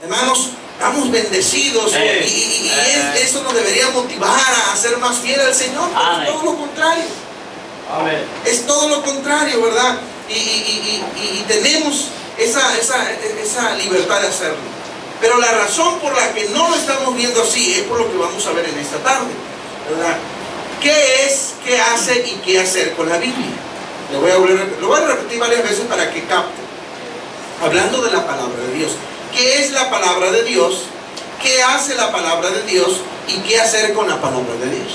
Hermanos, estamos bendecidos y eso nos debería motivar a ser más fieles al Señor. Pero es todo lo contrario. Es todo lo contrario, ¿verdad? Y tenemos esa libertad de hacerlo. Pero la razón por la que no lo estamos viendo así es por lo que vamos a ver en esta tarde, ¿verdad? ¿Qué es, qué hace y qué hacer con la Biblia? Lo voy a repetir varias veces para que capte. Hablando de la palabra de Dios. ¿Qué es la palabra de Dios? ¿Qué hace la palabra de Dios? ¿Y qué hacer con la palabra de Dios?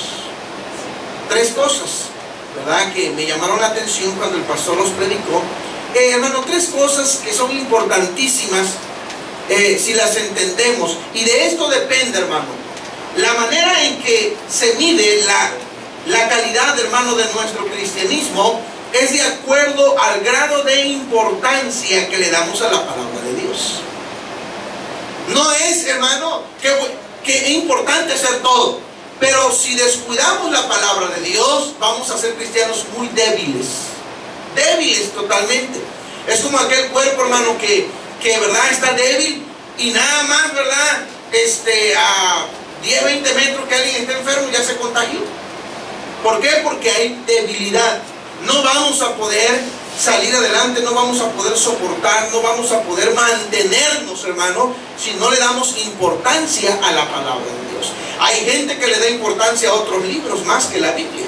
Tres cosas, ¿verdad?, que me llamaron la atención cuando el pastor los predicó. Hermano, tres cosas que son importantísimas si las entendemos. Y de esto depende, hermano, la manera en que se mide la calidad, hermano, de nuestro cristianismo es de acuerdo al grado de importancia que le damos a la palabra de Dios. No es, hermano, que es importante hacer todo, pero si descuidamos la palabra de Dios, vamos a ser cristianos muy débiles. Débiles totalmente. Es como aquel cuerpo, hermano, que verdad está débil y nada más, verdad, a 10, 20 metros que alguien esté enfermo ya se contagió. ¿Por qué? Porque hay debilidad. No vamos a poder salir adelante, no vamos a poder soportar, no vamos a poder mantenernos, hermano, si no le damos importancia a la palabra de Dios. Hay gente que le da importancia a otros libros más que la Biblia.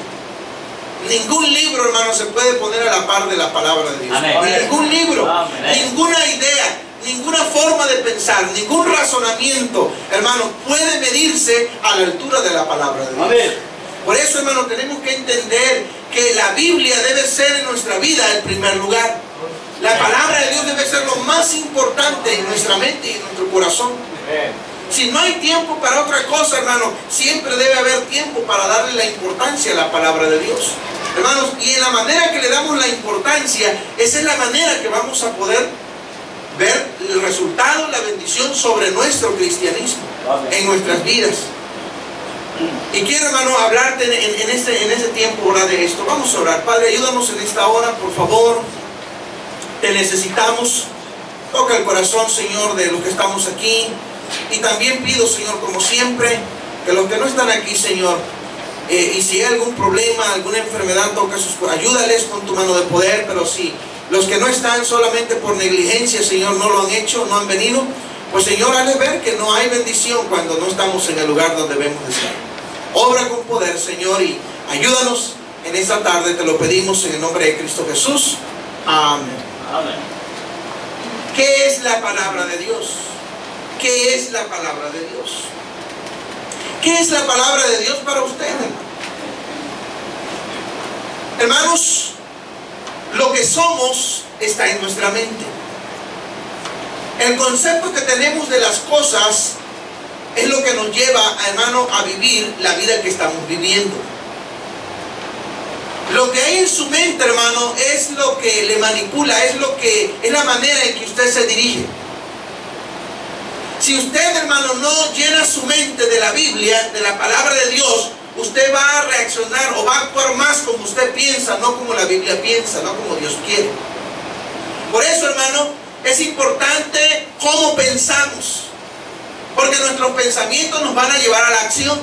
Ningún libro, hermano, se puede poner a la par de la palabra de Dios. Amén. Ningún libro, amén, ninguna idea, ninguna forma de pensar, ningún razonamiento, hermano, puede medirse a la altura de la palabra de Dios. Amén. Por eso, hermano, tenemos que entender que la Biblia debe ser en nuestra vida el primer lugar. La palabra de Dios debe ser lo más importante en nuestra mente y en nuestro corazón. Si no hay tiempo para otra cosa, hermano, siempre debe haber tiempo para darle la importancia a la palabra de Dios. Hermanos, y en la manera que le damos la importancia, esa es la manera que vamos a poder ver el resultado, la bendición sobre nuestro cristianismo, en nuestras vidas. Y quiero, hermano, hablarte en ese tiempo, ¿verdad?, de esto. Vamos a orar. Padre, ayúdanos en esta hora, por favor. Te necesitamos. Toca el corazón, Señor, de los que estamos aquí. Y también pido, Señor, como siempre, que los que no están aquí, Señor, y si hay algún problema, alguna enfermedad, toca ayúdales con tu mano de poder. Pero si los que no están solamente por negligencia, Señor, no lo han hecho, no han venido, pues, Señor, hazle ver que no hay bendición cuando no estamos en el lugar donde debemos estar. Obra con poder, Señor, y ayúdanos en esta tarde. Te lo pedimos en el nombre de Cristo Jesús. Amén. Amén. ¿Qué es la palabra de Dios? ¿Qué es la palabra de Dios? ¿Qué es la palabra de Dios para usted, hermano? Hermanos, lo que somos está en nuestra mente. El concepto que tenemos de las cosas es lo que nos lleva, hermano, a vivir la vida que estamos viviendo. Lo que hay en su mente, hermano, es lo que le manipula, es la manera en que usted se dirige. Si usted, hermano, no llena su mente de la Biblia, de la palabra de Dios, usted va a reaccionar o va a actuar más como usted piensa, no como la Biblia piensa, no como Dios quiere. Por eso, hermano, es importante cómo pensamos, porque nuestros pensamientos nos van a llevar a la acción.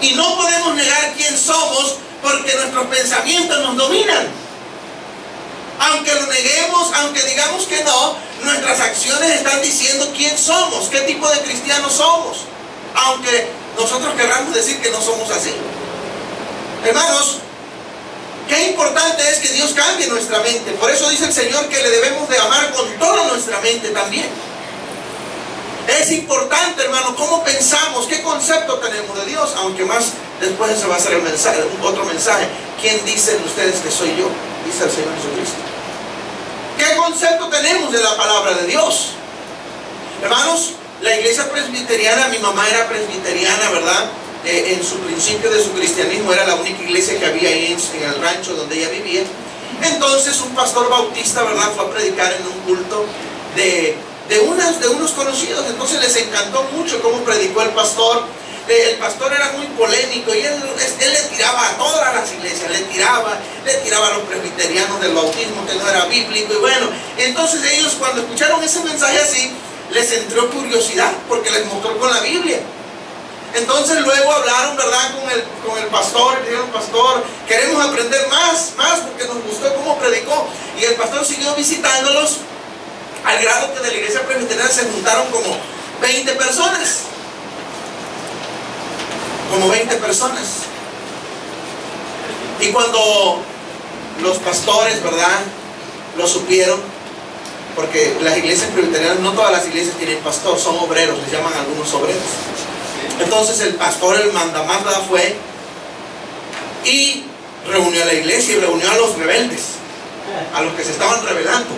Y no podemos negar quién somos, porque nuestros pensamientos nos dominan. Aunque lo neguemos, aunque digamos que no, nuestras acciones están diciendo quién somos, qué tipo de cristianos somos, aunque nosotros querramos decir que no somos así. Hermanos, qué importante es que Dios cambie nuestra mente. Por eso dice el Señor que le debemos de amar con toda nuestra mente también. Es importante, hermano, cómo pensamos, qué concepto tenemos de Dios, aunque más después ese va a ser el mensaje, otro mensaje. ¿Quién dicen ustedes que soy yo?, dice el Señor Jesucristo. ¿Qué concepto tenemos de la palabra de Dios? Hermanos, la iglesia presbiteriana, mi mamá era presbiteriana, ¿verdad? En su principio de su cristianismo era la única iglesia que había ahí en el rancho donde ella vivía. Entonces un pastor bautista, ¿verdad?, fue a predicar en un culto de unos conocidos. Entonces les encantó mucho cómo predicó el pastor. El pastor era muy polémico y él le tiraba a todas las iglesias, le tiraba a los presbiterianos del bautismo, que no era bíblico. Y bueno, entonces ellos, cuando escucharon ese mensaje así, les entró curiosidad porque les mostró con la Biblia. Entonces luego hablaron, ¿verdad?, con el pastor. Y dijeron: pastor, queremos aprender más porque nos gustó cómo predicó. Y el pastor siguió visitándolos, al grado que de la iglesia presbiteriana se juntaron como 20 personas. Como 20 personas. Y cuando los pastores, ¿verdad?, lo supieron, porque las iglesias presbiterianas, no todas las iglesias tienen pastor, son obreros, les llaman algunos obreros. Entonces el pastor, el mandamás, fue y reunió a la iglesia y reunió a los rebeldes, a los que se estaban rebelando.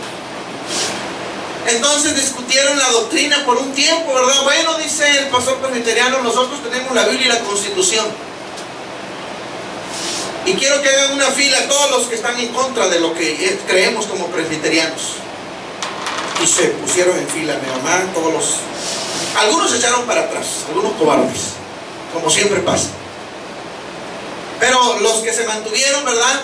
Entonces discutieron la doctrina por un tiempo, ¿verdad? Bueno, dice el pastor presbiteriano: nosotros tenemos la Biblia y la Constitución, y quiero que hagan una fila todos los que están en contra de lo que creemos como presbiterianos. Y se pusieron en fila, mi mamá, todos los... Algunos se echaron para atrás, algunos cobardes, como siempre pasa. Pero los que se mantuvieron, ¿verdad?,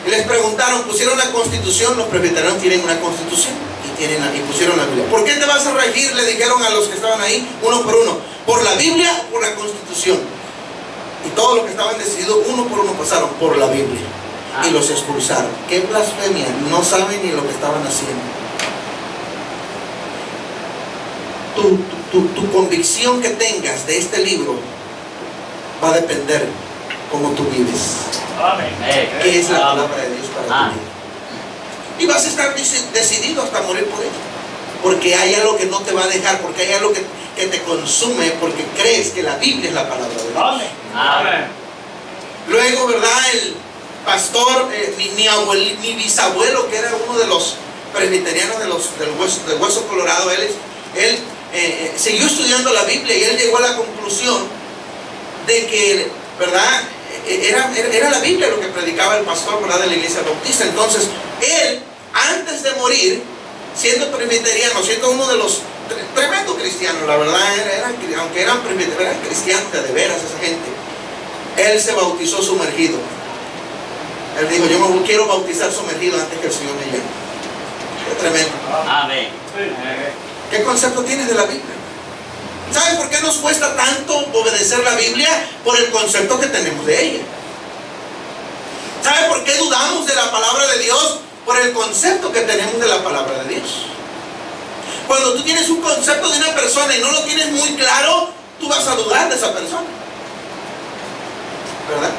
y les preguntaron, pusieron la Constitución. Los presbiterianos tienen una Constitución y pusieron la Biblia. ¿Por qué te vas a regir?, le dijeron a los que estaban ahí, uno por uno. ¿Por la Biblia o por la Constitución? Y todos los que estaban decididos, uno por uno, pasaron por la Biblia. Y los expulsaron. ¡Qué blasfemia! No saben ni lo que estaban haciendo. Tu convicción que tengas de este libro va a depender cómo tú vives. ¿Qué es la palabra de Dios para tu vida? Y vas a estar decidido hasta morir por ello, porque hay algo que no te va a dejar, porque hay algo que te consume, porque crees que la Biblia es la palabra de Dios. Amén. Luego, ¿verdad?, el pastor, mi bisabuelo, que era uno de los presbiterianos del Hueso Colorado, él siguió estudiando la Biblia, y él llegó a la conclusión de que, ¿verdad?, era la Biblia lo que predicaba el pastor, ¿verdad?, de la iglesia bautista. Entonces él, antes de morir, siendo presbiteriano, siendo uno de los tremendos cristianos, la verdad, aunque eran presbiterianos, eran cristianos de veras esa gente, él se bautizó sumergido. Él dijo: yo me quiero bautizar sumergido antes que el Señor me llame. Qué tremendo. Amén. ¿Qué concepto tienes de la Biblia? ¿Sabes por qué nos cuesta tanto obedecer la Biblia? Por el concepto que tenemos de ella. ¿Sabes por qué dudamos de la palabra de Dios? Por el concepto que tenemos de la palabra de Dios. Cuando tú tienes un concepto de una persona y no lo tienes muy claro, tú vas a dudar de esa persona, ¿verdad?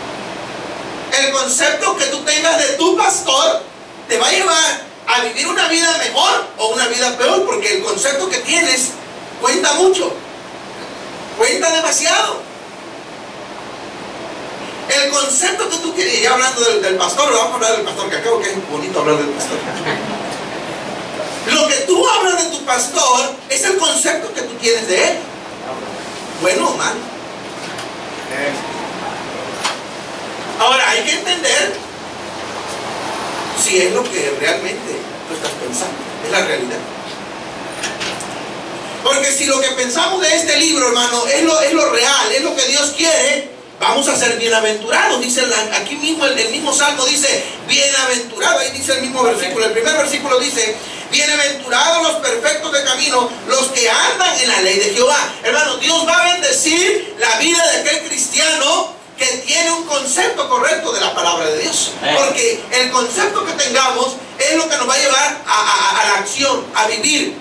El concepto que tú tengas de tu pastor te va a llevar a vivir una vida mejor o una vida peor, porque el concepto que tienes cuenta mucho, cuenta demasiado. El concepto que tú quieres, ya hablando del pastor, vamos a hablar del pastor, que acabo que es bonito hablar del pastor. Lo que tú hablas de tu pastor es el concepto que tú tienes de él, bueno o malo. Ahora hay que entender si es lo que realmente tú estás pensando, es la realidad. Porque si lo que pensamos de este libro, hermano, es lo real, es lo que Dios quiere, vamos a ser bienaventurados. Dice aquí mismo, el mismo Salmo dice bienaventurado. Ahí dice el mismo versículo. El primer versículo dice: bienaventurados los perfectos de camino, los que andan en la ley de Jehová. Hermano, Dios va a bendecir la vida de aquel cristiano que tiene un concepto correcto de la palabra de Dios. Porque el concepto que tengamos es lo que nos va a llevar a la acción, a vivir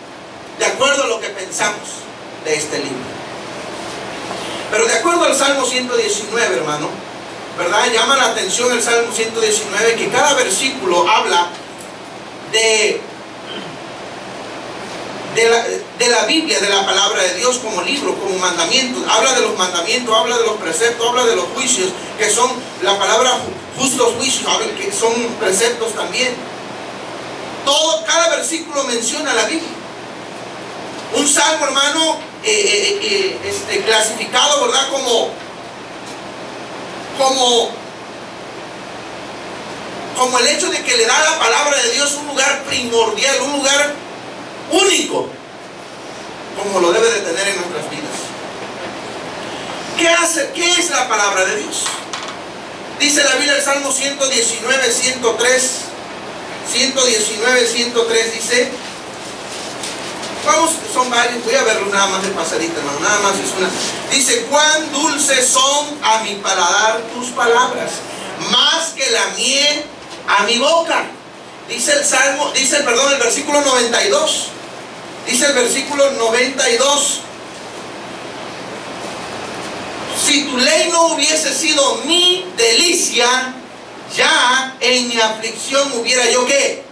de acuerdo a lo que pensamos de este libro. Pero de acuerdo al Salmo 119, hermano, ¿verdad?, llama la atención el Salmo 119, que cada versículo habla de la Biblia, de la palabra de Dios como libro, como mandamientos. Habla de los mandamientos, habla de los preceptos, habla de los juicios, que son la palabra justos juicios, que son preceptos también. Cada versículo menciona la Biblia. Un salmo, hermano, clasificado, ¿verdad?, como el hecho de que le da a la palabra de Dios un lugar primordial, un lugar único, como lo debe de tener en nuestras vidas. ¿Qué es la palabra de Dios? Dice la Biblia, el Salmo 119, 103, dice: Vamos, son varios, voy a verlo nada más de pasadita, hermano, nada más es una. Dice, cuán dulces son a mi paladar tus palabras, más que la miel a mi boca. Dice el Salmo, el versículo 92. Dice el versículo 92. Si tu ley no hubiese sido mi delicia, ya en mi aflicción hubiera yo ¿qué?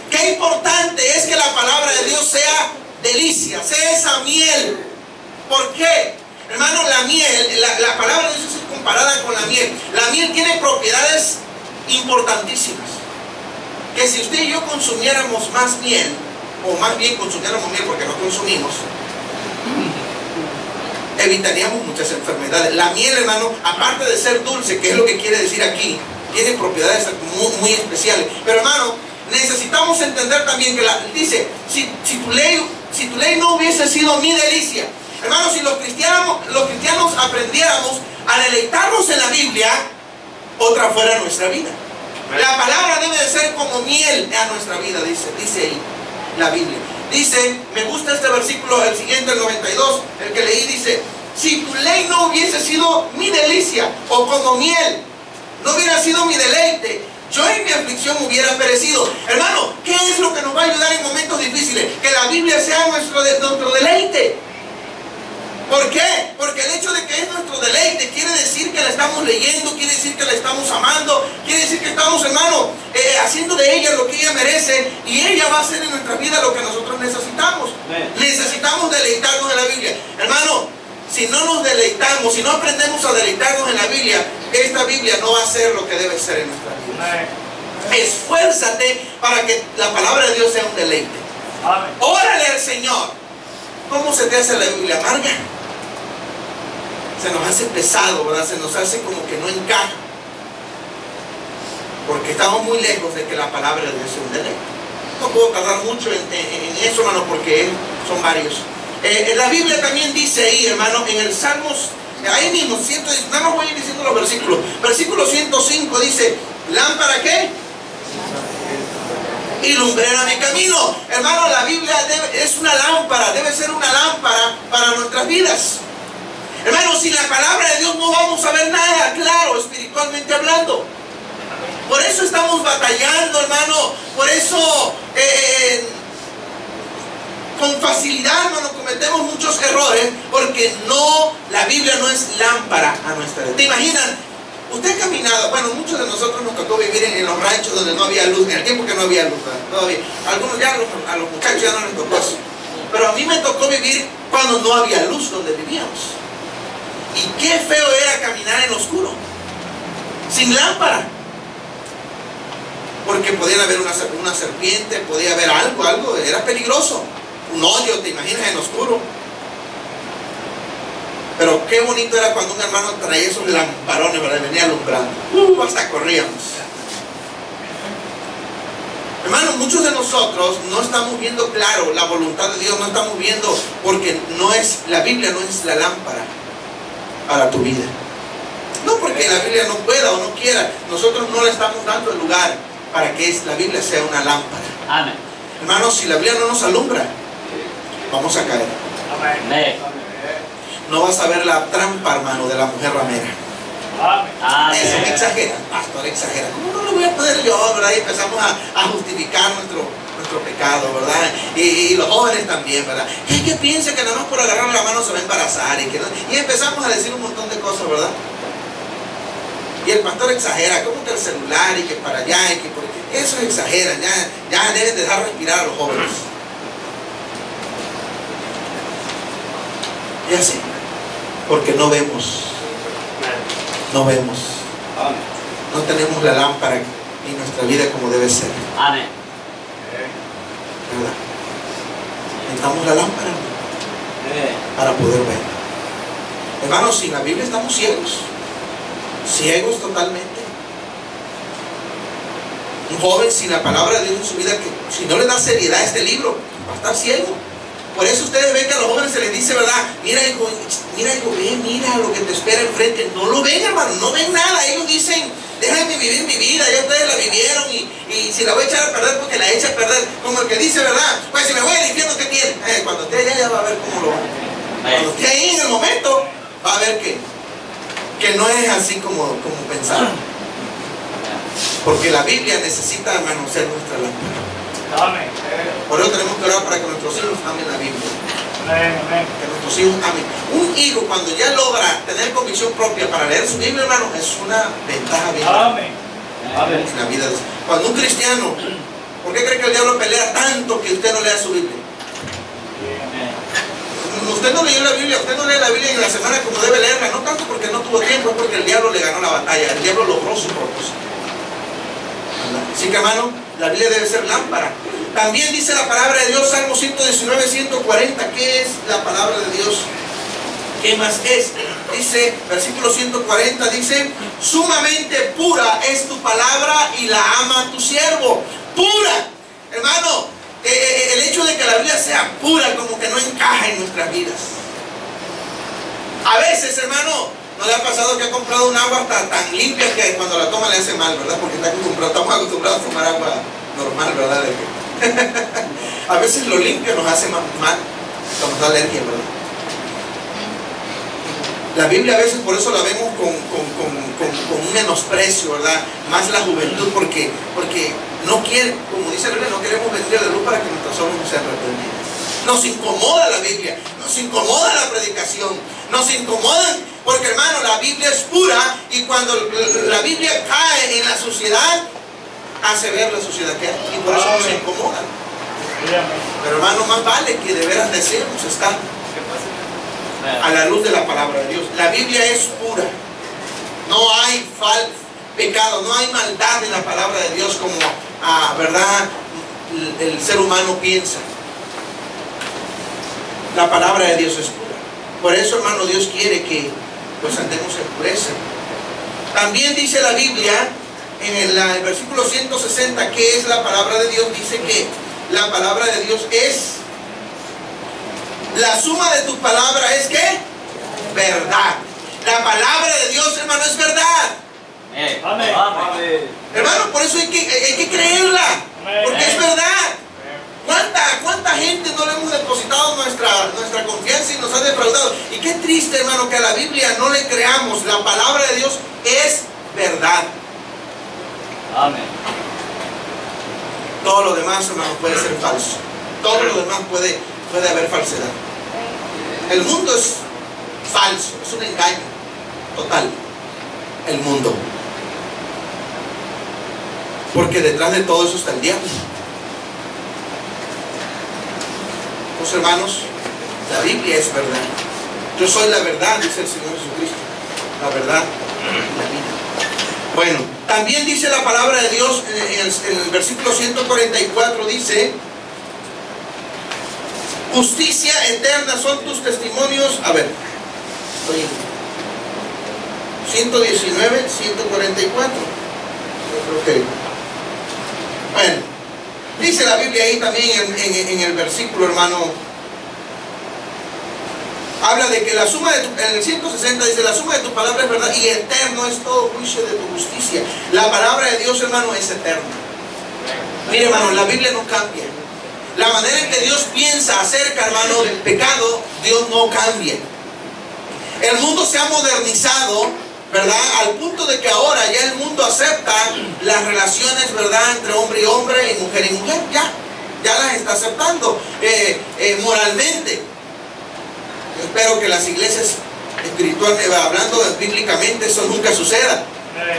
Qué importante es que la palabra de Dios sea delicia, sea esa miel. ¿Por qué? Hermano, la miel, la palabra de Dios es comparada con la miel. La miel tiene propiedades importantísimas. Que si usted y yo consumiéramos más miel, o más bien consumiéramos miel porque no consumimos, evitaríamos muchas enfermedades. La miel, hermano, aparte de ser dulce, que es lo que quiere decir aquí, tiene propiedades muy, muy especiales. Pero hermano, necesitamos entender también que dice, si tu ley no hubiese sido mi delicia. Hermano, si los cristianos aprendiéramos a deleitarnos en la Biblia, otra fuera nuestra vida. La palabra debe de ser como miel a nuestra vida, dice ahí la Biblia. Dice, me gusta este versículo, el siguiente, el 92, el que leí, dice, si tu ley no hubiese sido mi delicia, o como miel, no hubiera sido mi deleite, yo en mi aflicción hubiera perecido. Hermano, ¿qué es lo que nos va a ayudar en momentos difíciles? Que la Biblia sea nuestro deleite. ¿Por qué? Porque el hecho de que es nuestro deleite quiere decir que la estamos leyendo, quiere decir que la estamos amando, quiere decir que estamos, hermano, haciendo de ella lo que ella merece, y ella va a hacer en nuestra vida lo que nosotros necesitamos. Necesitamos deleitarnos en la Biblia. Hermano, si no nos deleitamos, si no aprendemos a deleitarnos en la Biblia, esta Biblia no va a ser lo que debe ser en nuestra vida. Esfuérzate para que la palabra de Dios sea un deleite. Órale al Señor. ¿Cómo se te hace la Biblia? Amarga. Se nos hace pesado, ¿verdad? Se nos hace como que no encaja. Porque estamos muy lejos de que la palabra de Dios sea un deleite. No puedo tardar mucho en eso, hermano, porque son varios. La Biblia también dice ahí, hermano, en el Salmos, ahí mismo, nada más voy a ir diciendo los versículos. Versículo 105 dice, ¿lámpara qué? Y lumbrera mi camino. Hermano, la Biblia es una lámpara, debe ser una lámpara para nuestras vidas. Hermano, sin la palabra de Dios no vamos a ver nada claro, espiritualmente hablando. Por eso estamos batallando, hermano. Por eso con facilidad, hermano, cometemos muchos errores, porque la Biblia no es lámpara a nuestra vida. ¿Te imaginan? Usted ha caminado, bueno, muchos de nosotros nos tocó vivir en los ranchos donde no había luz, en el tiempo que no había luz, todavía. Algunos ya, a los muchachos ya no les tocó eso. Pero a mí me tocó vivir cuando no había luz donde vivíamos. Y qué feo era caminar en oscuro, sin lámpara. Porque podía haber una serpiente, podía haber algo, era peligroso. Un hoyo, te imaginas, en oscuro. Pero qué bonito era cuando un hermano traía esos lamparones, ¿verdad? Venía alumbrando. Hasta corríamos. Hermano, muchos de nosotros no estamos viendo claro la voluntad de Dios, no estamos viendo, porque la Biblia no es la lámpara para tu vida. No porque la Biblia no pueda o no quiera, nosotros no le estamos dando el lugar para que la Biblia sea una lámpara. Amén. Hermano, si la Biblia no nos alumbra, vamos a caer. Amén. No vas a ver la trampa, hermano, de la mujer ramera. Amén. Eso exagera, pastor, exagera. ¿Cómo no lo voy a poder yo, verdad? Y empezamos a justificar nuestro pecado, ¿verdad? Y los jóvenes también, ¿verdad? Es que piensa que nada más por agarrar la mano se va a embarazar y empezamos a decir un montón de cosas, ¿verdad? Y el pastor exagera, como que el celular y que para allá y que por aquí. Eso exagera, ya deben dejar respirar a los jóvenes. Y así, porque no vemos. No vemos. No tenemos la lámpara en nuestra vida como debe ser. Amén. ¿Verdad? Necesitamos la lámpara para poder ver. Hermanos, sin la Biblia estamos ciegos. Ciegos totalmente. Un joven sin la palabra de Dios en su vida, que si no le da seriedad a este libro, va a estar ciego. Por eso ustedes ven que a los jóvenes se les dice, ¿verdad? Mira, hijo, mira lo que te espera enfrente. No lo ven, hermano, no ven nada. Ellos dicen, déjenme vivir mi vida, ya ustedes la vivieron y si la voy a echar a perder, porque la echa a perder. Como el que dice, ¿verdad? Pues si me voy al infierno, ¿qué tiene? va a ver que no es así como pensaba. Porque la Biblia necesita, hermano, ser nuestra lámpara. Amén. Por eso tenemos que orar para que nuestros hijos amen la Biblia. Amén. Que nuestros hijos amen. Un hijo, cuando ya logra tener convicción propia para leer su Biblia, hermano, es una ventaja bien grande en la vida de Dios. Cuando un cristiano, ¿por qué cree que el diablo pelea tanto que usted no lea su Biblia? Usted no leyó la Biblia, usted no lee la Biblia en la semana como debe leerla, no tanto porque no tuvo tiempo, es porque el diablo le ganó la batalla, el diablo logró su propósito. Así que, hermano, la Biblia debe ser lámpara. También dice la palabra de Dios, Salmo 119, 140, ¿qué es la palabra de Dios? ¿Qué más es? Dice, versículo 140, dice, sumamente pura es tu palabra y la ama tu siervo. Pura, hermano, el hecho de que la Biblia sea pura como que no encaja en nuestras vidas. A veces, hermano, ¿no le ha pasado que ha comprado un agua tan limpia que cuando la toma le hace mal, verdad? Porque estamos acostumbrados a tomar agua normal, ¿verdad? A veces lo limpio nos hace mal, nos da alergia, ¿verdad? La Biblia a veces por eso la vemos con un menosprecio, ¿verdad? Más la juventud, porque no quiere, como dice la Biblia, no queremos venir a la luz para que nuestros ojos no sean reprendidos. Nos incomoda la Biblia, nos incomoda la predicación, nos incomodan, porque, hermano, la Biblia es pura y cuando la Biblia cae en la sociedad, hace ver la sociedad que hay y por eso nos incomoda. Pero, hermano, más vale que de veras deseemos estar a la luz de la palabra de Dios. La Biblia es pura, no hay pecado, no hay maldad en la palabra de Dios como, ¿verdad?, el ser humano piensa. La palabra de Dios es pura. Por eso, hermano, Dios quiere que pues andemos en pureza. También dice la Biblia en el versículo 160, ¿qué es la palabra de Dios? Dice que la palabra de Dios es la suma de tu palabra es ¿qué? Verdad. La palabra de Dios, hermano, es verdad. Amén. Hermano, por eso hay que creerla, porque es verdad. ¿Cuánta gente no le hemos depositado nuestra confianza y nos ha defraudado? Y qué triste, hermano, que a la Biblia no le creamos. La palabra de Dios es verdad. Amén. Todo lo demás, hermano, puede ser falso. Todo lo demás puede haber falsedad. El mundo es falso, es un engaño total. El mundo. Porque detrás de todo eso está el diablo. Pues, hermanos, la Biblia es verdad. Yo soy la verdad, dice el Señor Jesucristo. La verdad y la vida. Bueno, también dice la palabra de Dios en el versículo 144, dice: justicia eterna son tus testimonios. A ver, 119, 144. Okay. Bueno, dice la Biblia ahí también en el versículo, hermano, habla de que la suma de en el 160 dice: la suma de tu palabra es verdad y eterno es todo juicio de tu justicia. La palabra de Dios, hermano, es eterna. Mire, hermano, la Biblia no cambia. La manera en que Dios piensa acerca, hermano, del pecado, Dios no cambia. El mundo se ha modernizado, ¿verdad? Al punto de que ahora ya el mundo acepta las relaciones, ¿verdad?, entre hombre y hombre y mujer. Ya las está aceptando moralmente. Espero que las iglesias espirituales, hablando bíblicamente, eso nunca suceda.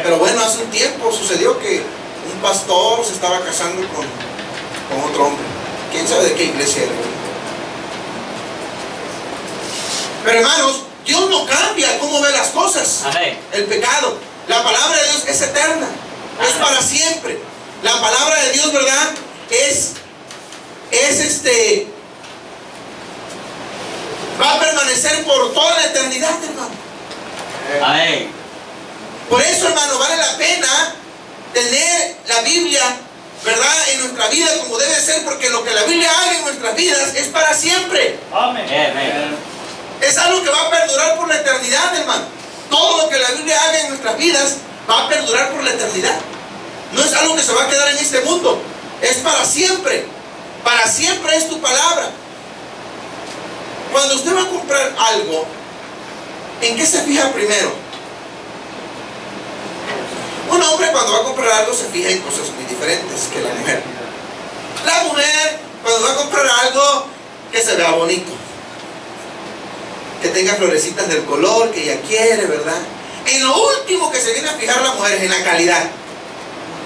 Pero bueno, hace un tiempo sucedió que un pastor se estaba casando con otro hombre. ¿Quién sabe de qué iglesia era? Pero, hermanos, Dios no cambia cómo ve las cosas. Amén. El pecado. La palabra de Dios es eterna. Amén. Es para siempre. La palabra de Dios, ¿verdad?, va a permanecer por toda la eternidad, hermano. Amén. Por eso, hermano, vale la pena tener la Biblia, ¿verdad?, en nuestra vida como debe ser, porque lo que la Biblia haga en nuestras vidas es para siempre. Amén. Amén. Es algo que va a perdurar por la eternidad, hermano. Todo lo que la Biblia haga en nuestras vidas va a perdurar por la eternidad. No es algo que se va a quedar en este mundo. Es para siempre. Para siempre es tu palabra. Cuando usted va a comprar algo, ¿En qué se fija primero? Un hombre cuando va a comprar algo se fija en cosas muy diferentes que la mujer. La mujer cuando va a comprar algo, que se vea bonito, que tenga florecitas del color que ella quiere, ¿verdad? En lo último que se viene a fijar la mujer es en la calidad.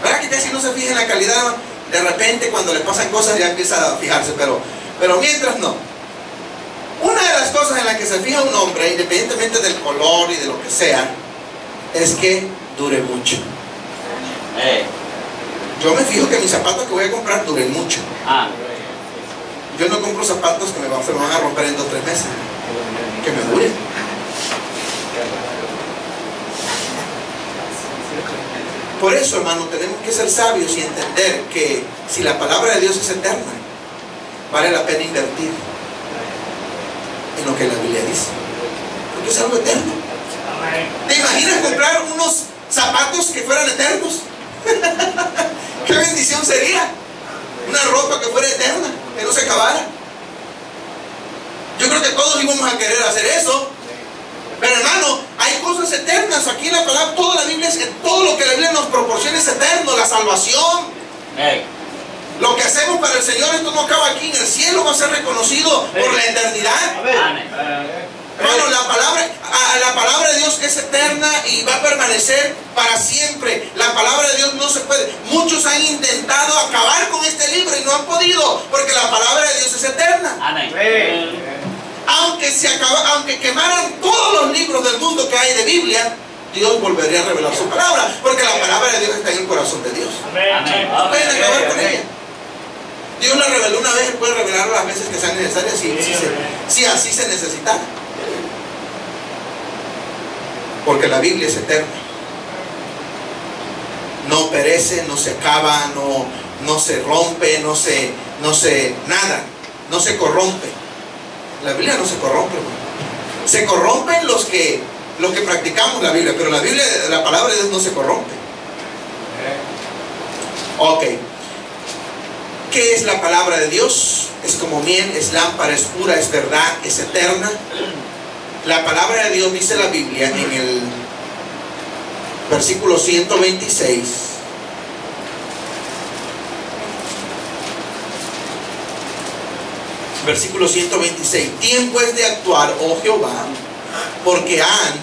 ¿Verdad que si no se fija en la calidad, de repente cuando le pasan cosas ya empieza a fijarse, pero mientras no? Una de las cosas en las que se fija un hombre, independientemente del color y de lo que sea, es que dure mucho. Yo me fijo que mis zapatos que voy a comprar duren mucho. Yo no compro zapatos que se me van a romper en 2 o 3 meses. Que me duren. Por eso, hermano, tenemos que ser sabios y entender que si la palabra de Dios es eterna, vale la pena invertir en lo que la Biblia dice, porque es algo eterno. ¿Te imaginas comprar unos zapatos que fueran eternos? ¡Qué bendición sería! Una ropa que fuera eterna, que no se acabara. Yo creo que todos íbamos a querer hacer eso. Pero hermano, hay cosas eternas aquí en la palabra. Toda la Biblia, todo lo que la Biblia nos proporciona es eterno. La salvación, lo que hacemos para el Señor, esto no acaba aquí. En el cielo va a ser reconocido por la eternidad. Hermano, la palabra de Dios es eterna y va a permanecer para siempre. La palabra de Dios no se puede. Muchos han intentado acabar con este libro y no han podido, porque la palabra de Dios es eterna. Aunque quemaran todos los libros del mundo que hay de Biblia, Dios volvería a revelar su palabra, porque la palabra de Dios está en el corazón de Dios. No pueden acabar con ella. Dios la reveló una vez y puede revelarla las veces que sean necesarias, si así se necesitara. Porque la Biblia es eterna. No perece, no se acaba, no se rompe, nada, no se corrompe. La Biblia no se corrompe, hermano. Se corrompen los que practicamos la Biblia, pero la palabra de Dios no se corrompe. Ok. ¿Qué es la palabra de Dios? Es como miel, es lámpara, es pura, es verdad, es eterna. La palabra de Dios, dice la Biblia en el versículo 126. Versículo 126. Tiempo es de actuar, oh Jehová, porque han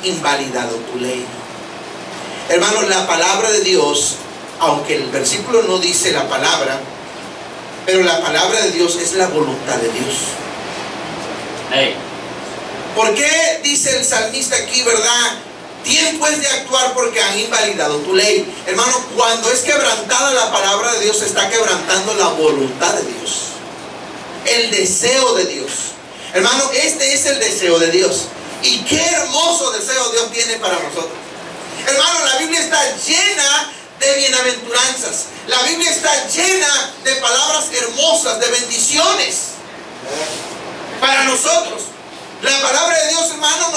invalidado tu ley. Hermano, la palabra de Dios, aunque el versículo no dice la palabra, pero la palabra de Dios es la voluntad de Dios. ¿Por qué dice el salmista aquí, verdad? Tiempo es de actuar porque han invalidado tu ley. Hermano, cuando es quebrantada la palabra de Dios, se está quebrantando la voluntad de Dios, el deseo de Dios. Hermano, este es el deseo de Dios. Y qué hermoso deseo Dios tiene para nosotros. Hermano, la Biblia está llena de bienaventuranzas. La Biblia está llena de palabras hermosas, de bendiciones para nosotros. La palabra de Dios, hermano,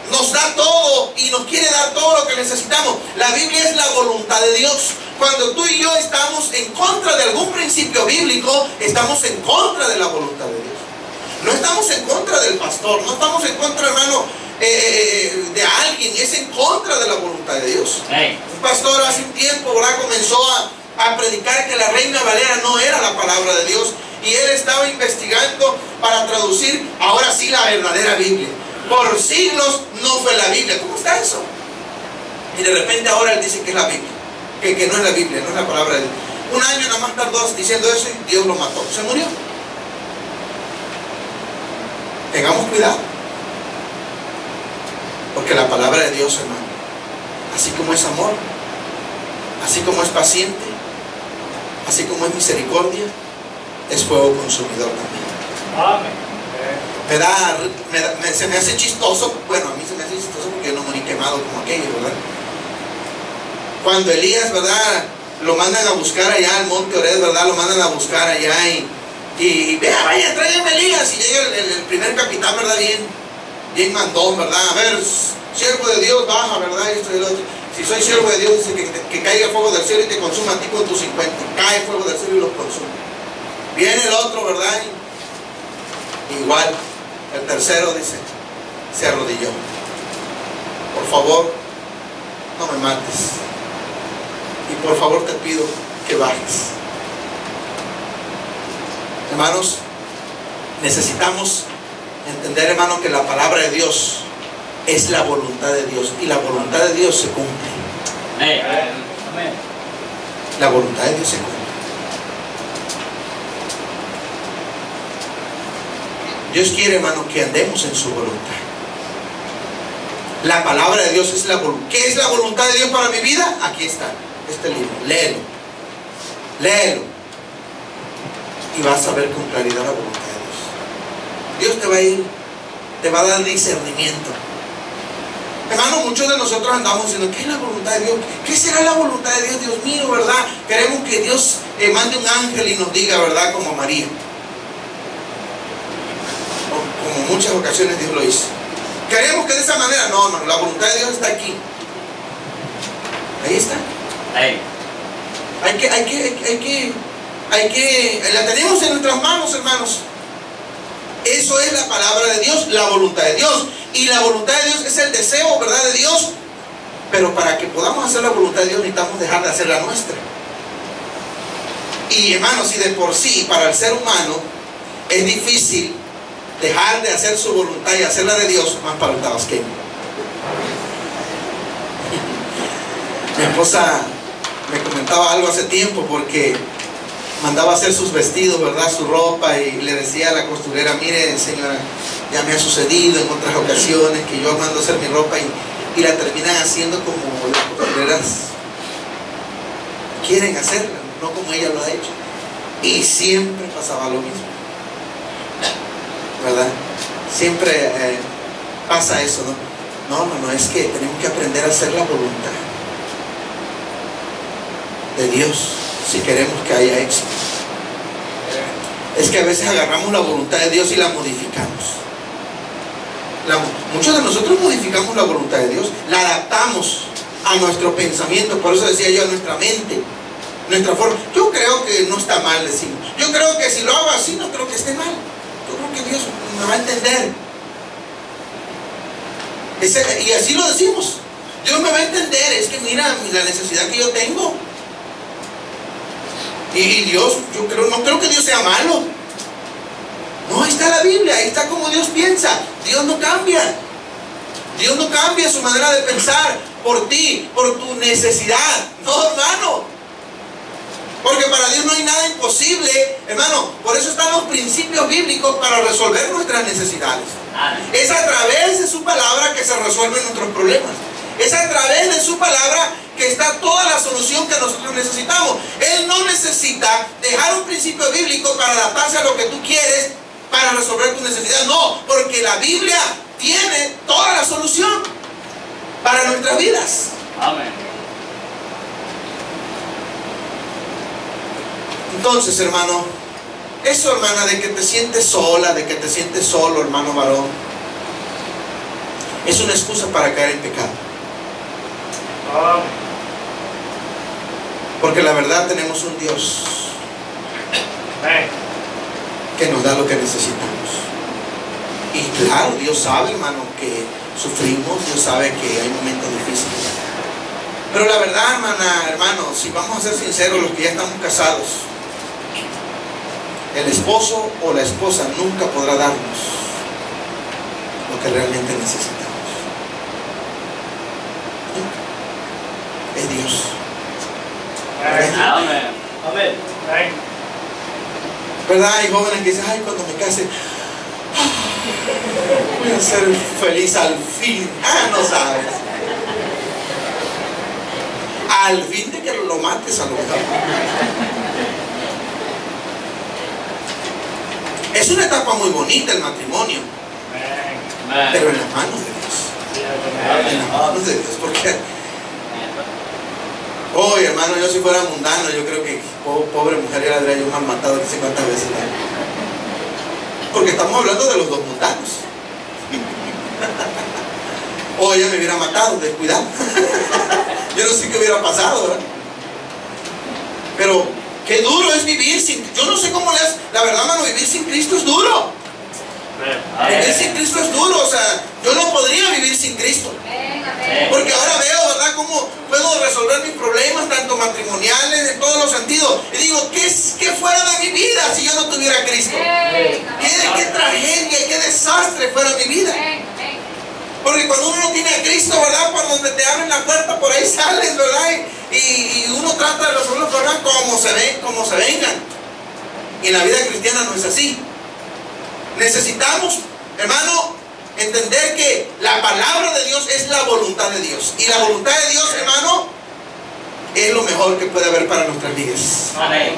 nos da todo y nos quiere dar todo lo que necesitamos. La Biblia es la voluntad de Dios. Cuando tú y yo estamos en contra de algún principio bíblico, estamos en contra de la voluntad de Dios. No estamos en contra del pastor, no estamos en contra, hermano, de alguien, es en contra de la voluntad de Dios. Un pastor hace un tiempo, ¿verdad?, comenzó a predicar que la Reina Valera no era la palabra de Dios, y él estaba investigando para traducir ahora sí la verdadera Biblia. Por siglos no fue la Biblia. ¿Cómo está eso? Y de repente ahora él dice que es la Biblia, que no es la Biblia, no es la palabra de Dios. Un año nada más tardó diciendo eso y Dios lo mató, se murió. Tengamos cuidado, porque la palabra de Dios, hermano, así como es amor, así como es paciente, así como es misericordia, es fuego consumidor también. Amén. Se me hace chistoso, bueno, a mí se me hace chistoso porque yo no morí quemado como aquello, ¿verdad? Cuando Elías, ¿verdad?, lo mandan a buscar allá al monte Oreb, ¿verdad?, lo mandan a buscar allá y vea, vaya, tráigame Elías, y llega el primer capitán, ¿verdad?, bien mandón, ¿verdad? A ver, siervo de Dios, baja, ¿verdad? Esto y lo otro. Si soy siervo de Dios, dice que caiga fuego del cielo y te consuma a ti con tus 50. Cae fuego del cielo y los consume. Viene el otro, ¿verdad? Igual. El tercero dice, se arrodilló. Por favor, no me mates. Y por favor te pido que bajes. Hermanos, necesitamos entender, hermano, que la palabra de Dios es la voluntad de Dios. Y la voluntad de Dios se cumple. Amén. La voluntad de Dios se cumple. Dios quiere, hermano, que andemos en su voluntad. La palabra de Dios es la voluntad. ¿Qué es la voluntad de Dios para mi vida? Aquí está, este libro. Léelo. Léelo. Y vas a ver con claridad la voluntad de Dios. Dios te va a dar discernimiento. Hermano, muchos de nosotros andamos diciendo, ¿qué es la voluntad de Dios? ¿Qué será la voluntad de Dios? Dios mío, ¿verdad? Queremos que Dios mande un ángel y nos diga, ¿verdad? Como María. Como muchas ocasiones Dios lo hizo. Queremos que de esa manera, no, la voluntad de Dios está aquí. Ahí está. La tenemos en nuestras manos, hermanos. Eso es la palabra de Dios, la voluntad de Dios. Y la voluntad de Dios es el deseo, ¿verdad?, de Dios. Pero para que podamos hacer la voluntad de Dios necesitamos dejar de hacer la nuestra. Y hermanos, si de por sí para el ser humano es difícil dejar de hacer su voluntad y hacer la de Dios, más para el tabasqueño. Mi esposa me comentaba algo hace tiempo porque mandaba hacer sus vestidos, ¿verdad?, su ropa, y le decía a la costurera, mire señora, ya me ha sucedido en otras ocasiones que yo mando a hacer mi ropa y la terminan haciendo como las costureras quieren hacerla, no como ella lo ha hecho. Y siempre pasaba lo mismo, ¿verdad? Siempre pasa eso, ¿no? No, es que tenemos que aprender a hacer la voluntad de Dios si queremos que haya éxito. Es que a veces agarramos la voluntad de Dios y la modificamos. Muchos de nosotros modificamos la voluntad de Dios, la adaptamos a nuestro pensamiento. Por eso decía yo, a nuestra mente, nuestra forma. Yo creo que no está mal, decimos. Yo creo que si lo hago así, no creo que esté mal. Yo creo que Dios me va a entender. Y así lo decimos. Dios me va a entender. Es que mira la necesidad que yo tengo. Y Dios, no creo que Dios sea malo. No, ahí está la Biblia, ahí está como Dios piensa. Dios no cambia. Dios no cambia su manera de pensar por ti, por tu necesidad. No, hermano. Porque para Dios no hay nada imposible, hermano. Por eso están los principios bíblicos para resolver nuestras necesidades. Es a través de su palabra que se resuelven nuestros problemas. Es a través de su palabra que está toda la solución que nosotros necesitamos. Él no necesita dejar un principio bíblico para adaptarse a lo que tú quieres para resolver tu necesidad. No, porque la Biblia tiene toda la solución para nuestras vidas. Amén. Entonces, hermano, eso, hermana, de que te sientes sola, de que te sientes solo, hermano varón, es una excusa para caer en pecado. Porque la verdad tenemos un Dios que nos da lo que necesitamos. Y claro, Dios sabe, hermano, que sufrimos. Dios sabe que hay momentos difíciles. Pero la verdad, hermano, si vamos a ser sinceros, los que ya estamos casados, el esposo o la esposa nunca podrá darnos lo que realmente necesitamos. Es Dios. Amén. Amén. ¿Verdad? Hay jóvenes que dicen, ay, cuando me case voy a ser feliz al fin. No sabes. Al fin de que lo mates a lo mejor. Es una etapa muy bonita el matrimonio. Pero en las manos de Dios. En las manos de Dios. Porque hoy, hermano, yo si fuera mundano, yo creo que pobre mujer ya la habría yo mal matado no sé cuántas veces. Porque estamos hablando de los dos mundanos. O ella me hubiera matado, descuidado. Yo no sé qué hubiera pasado, ¿verdad? Pero qué duro es vivir sin... Yo no sé cómo le hace. La verdad, hermano, vivir sin Cristo es duro. Vivir sin Cristo es duro, o sea, yo no podría vivir sin Cristo. Porque ahora veo, ¿verdad?, cómo puedo resolver mis problemas, tanto matrimoniales, en todos los sentidos. Y digo, ¿qué fuera de mi vida si yo no tuviera a Cristo? ¿Qué tragedia y qué desastre fuera mi vida? Porque cuando uno no tiene a Cristo, ¿verdad?, por donde te abren la puerta, por ahí sales, ¿verdad? Y uno trata de resolver los problemas como se vengan. Y en la vida cristiana no es así. Necesitamos, hermano, entender que la palabra de Dios es la voluntad de Dios. Y la voluntad de Dios, hermano, es lo mejor que puede haber para nuestras vidas.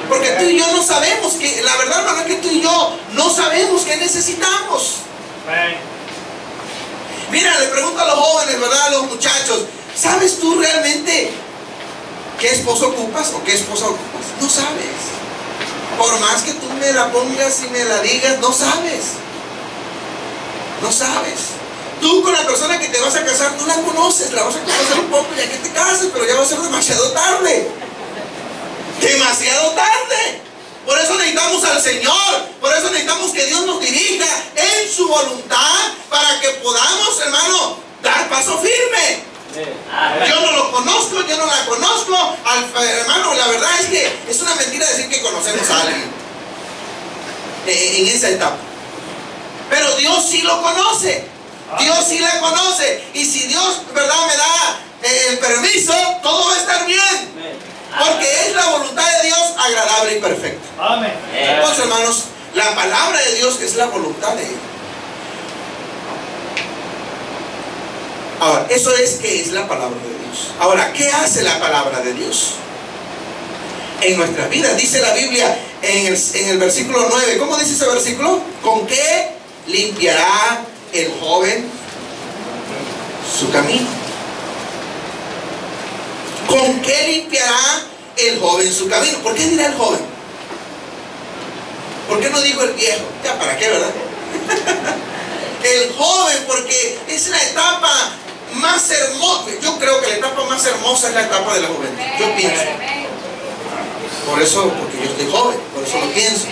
Porque tú y yo no sabemos que, la verdad, hermano, es que tú y yo no sabemos qué necesitamos. Mira, le pregunto a los jóvenes, ¿verdad?, a los muchachos, ¿sabes tú realmente qué esposo ocupas o qué esposa ocupas? No sabes. Por más que tú me la pongas y me la digas, no sabes. No sabes. Tú con la persona que te vas a casar, no la conoces, la vas a conocer un poco ya que te cases, pero ya va a ser demasiado tarde. Demasiado tarde. Por eso necesitamos al Señor. Por eso necesitamos que Dios nos dirija en su voluntad para que podamos, hermano, dar paso firme. Yo no lo conozco, yo no la conozco. Hermano, la verdad es que es una mentira decir que conocemos a alguien en esa etapa. Pero Dios sí lo conoce. Dios sí la conoce. Y si Dios, ¿verdad?, me da el permiso, todo va a estar bien. Porque es la voluntad de Dios agradable y perfecta. Amén. Entonces, hermanos, la palabra de Dios es la voluntad de Él. Ahora, eso es que es la palabra de Dios. Ahora, ¿qué hace la palabra de Dios en nuestras vidas? Dice la Biblia en el versículo 9. ¿Cómo dice ese versículo? ¿Con qué limpiará el joven su camino? ¿Con qué limpiará el joven su camino? ¿Por qué dirá el joven? ¿Por qué no dijo el viejo? Ya, ¿para qué, verdad? El joven, porque es la etapa más hermosa. Yo creo que la etapa más hermosa es la etapa de la juventud. Yo pienso. Por eso, porque yo estoy joven, por eso lo pienso.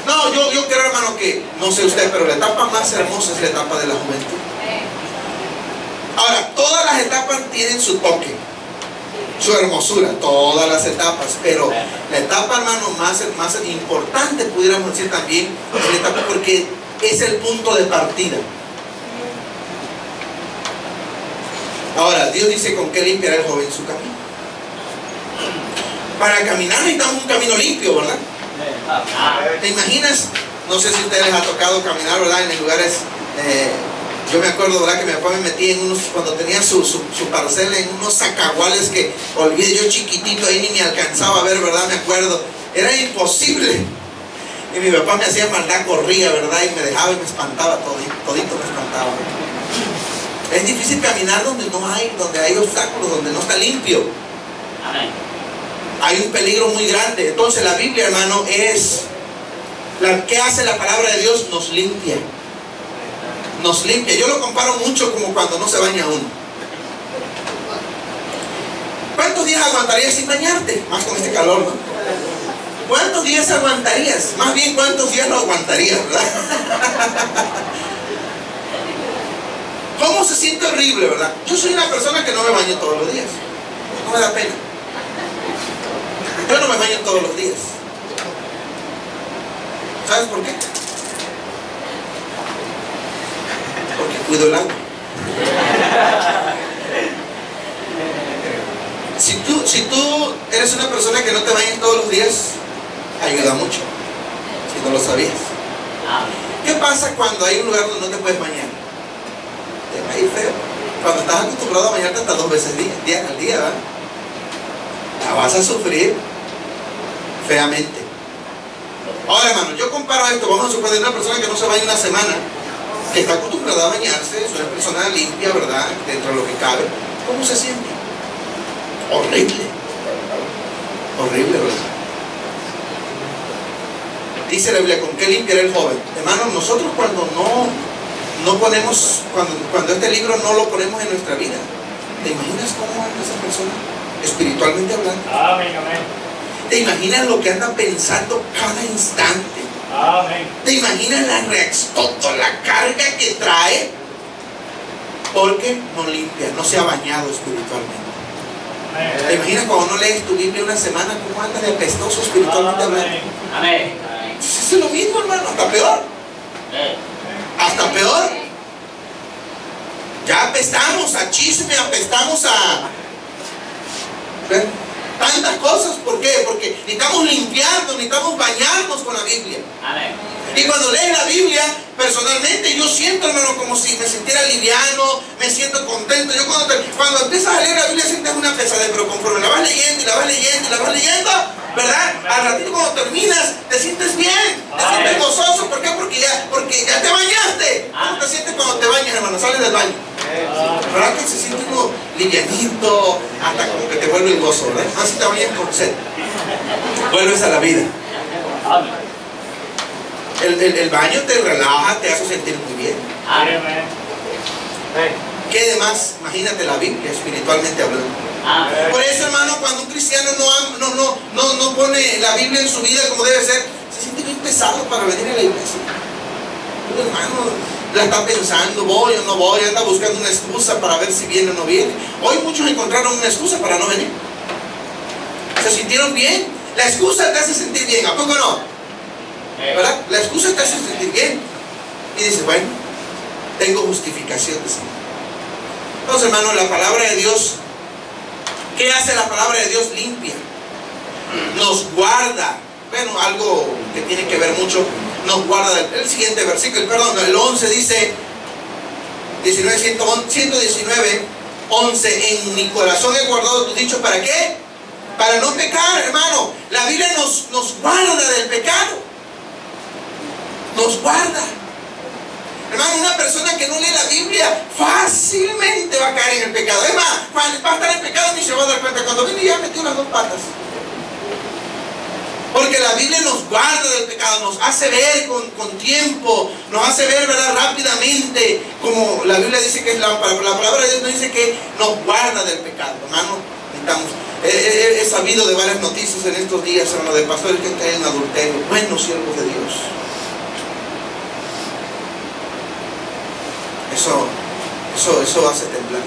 No, yo creo, hermano, que, no sé usted, pero la etapa más hermosa es la etapa de la juventud. Ahora, todas las etapas tienen su toque, su hermosura, todas las etapas, pero la etapa, hermano, más importante, pudiéramos decir también, es la etapa porque es el punto de partida. Ahora, Dios dice, ¿con qué limpiará el joven su camino? Para caminar necesitamos un camino limpio, ¿verdad? ¿Te imaginas? No sé si a ustedes les ha tocado caminar, ¿verdad?, en lugares... yo me acuerdo, ¿verdad?, que mi papá me metía en unos, cuando tenía su parcela, en unos zacahuales que, olvidé, yo chiquitito ahí ni me alcanzaba a ver, ¿verdad? Me acuerdo, era imposible. Y mi papá me hacía maldad, corría, ¿verdad?, y me dejaba y me espantaba, todito me espantaba. Es difícil caminar donde hay obstáculos, donde no está limpio. Amén. Hay un peligro muy grande. Entonces la Biblia, hermano, ¿qué hace la palabra de Dios? Nos limpia. Nos limpia. Yo lo comparo mucho como cuando no se baña uno. ¿Cuántos días aguantarías sin bañarte? Más con este calor, ¿no? ¿Cuántos días aguantarías? Más bien, ¿cuántos días no aguantarías, verdad? ¿Cómo se siente horrible, verdad? Yo soy una persona que no me baño todos los días. No me da pena. Yo no me baño todos los días. ¿Sabes por qué? Porque cuido el agua. Si tú eres una persona que no te bañas todos los días, ayuda mucho. Si no lo sabías. ¿Qué pasa cuando hay un lugar donde no te puedes bañar? Te va a ir feo. Cuando estás acostumbrado a bañarte hasta 2 veces al día, ¿verdad? La vas a sufrir feamente. Ahora, hermano, yo comparo esto. Vamos a suponer una persona que no se baña una semana, que está acostumbrada a bañarse, es una persona limpia, ¿verdad?, dentro de lo que cabe. ¿Cómo se siente? Horrible. Horrible, ¿verdad? Dice la Biblia, ¿con qué limpiará el joven? Hermanos, nosotros cuando no ponemos, cuando este libro no lo ponemos en nuestra vida, ¿te imaginas cómo anda esa persona? Espiritualmente hablando. Amén, amén. ¿Te imaginas lo que anda pensando cada instante? Amén. ¿Te imaginas la reacción, toda la carga que trae? Porque no limpia, no se ha bañado espiritualmente. ¿Te imaginas cuando no lees tu Biblia una semana, cómo andas de apestoso espiritualmente hablando? Amén. Eso es lo mismo, hermano, hasta peor. Hasta peor. Ya apestamos a chisme, apestamos a tantas cosas. ¿Por qué? Porque necesitamos limpiarnos, necesitamos bañarnos con la Biblia. Amén. Y cuando lees la Biblia, personalmente yo siento, hermano, como si me sintiera liviano, me siento contento. Yo cuando empiezas a leer la Biblia sientes una pesadez, pero conforme la vas leyendo y la vas leyendo y la vas leyendo, ¿verdad? Al ratito cuando terminas, te sientes bien, te sientes gozoso. ¿Por qué? Porque ya te bañaste. ¿Cómo te sientes cuando te bañas, hermano? Sales del baño. ¿Verdad que se siente uno livianito, hasta como que te vuelve el gozo, ¿verdad? Así te bañas con sed. Vuelves a la vida. El baño te relaja, te hace sentir muy bien. Amén. ¿Qué demás? Imagínate la Biblia, espiritualmente hablando. Por eso, hermano, cuando un cristiano no pone la Biblia en su vida como debe ser, se siente bien pesado para venir a la iglesia. Un hermano la está pensando, voy o no voy, anda buscando una excusa para ver si viene o no viene. Hoy muchos encontraron una excusa para no venir. Se sintieron bien. La excusa te hace sentir bien, ¿a poco no? ¿Verdad? La excusa te hace sentir bien. Y dice, bueno, tengo justificación de Señor. Entonces, hermano, la palabra de Dios, ¿qué hace la palabra de Dios? Limpia. Nos guarda. Bueno, algo que tiene que ver mucho. Nos guarda. El siguiente versículo, perdón, el 11 dice, 119, 11, en mi corazón he guardado tus dichos. ¿Para qué? Para no pecar, hermano. La Biblia nos guarda del pecado. Nos guarda. Hermano, una persona que no lee la Biblia fácilmente va a caer en el pecado. Es más, va a estar en pecado ni se va a dar cuenta. Cuando viene ya metió las dos patas. Porque la Biblia nos guarda del pecado, nos hace ver con tiempo, nos hace ver, ¿verdad?, rápidamente. Como la Biblia dice que es la palabra de Dios nos dice que nos guarda del pecado. Hermano, necesitamos. He sabido de varias noticias en estos días, hermano, de pastores que caen en adulterio. Buenos siervos de Dios. Eso hace temblar.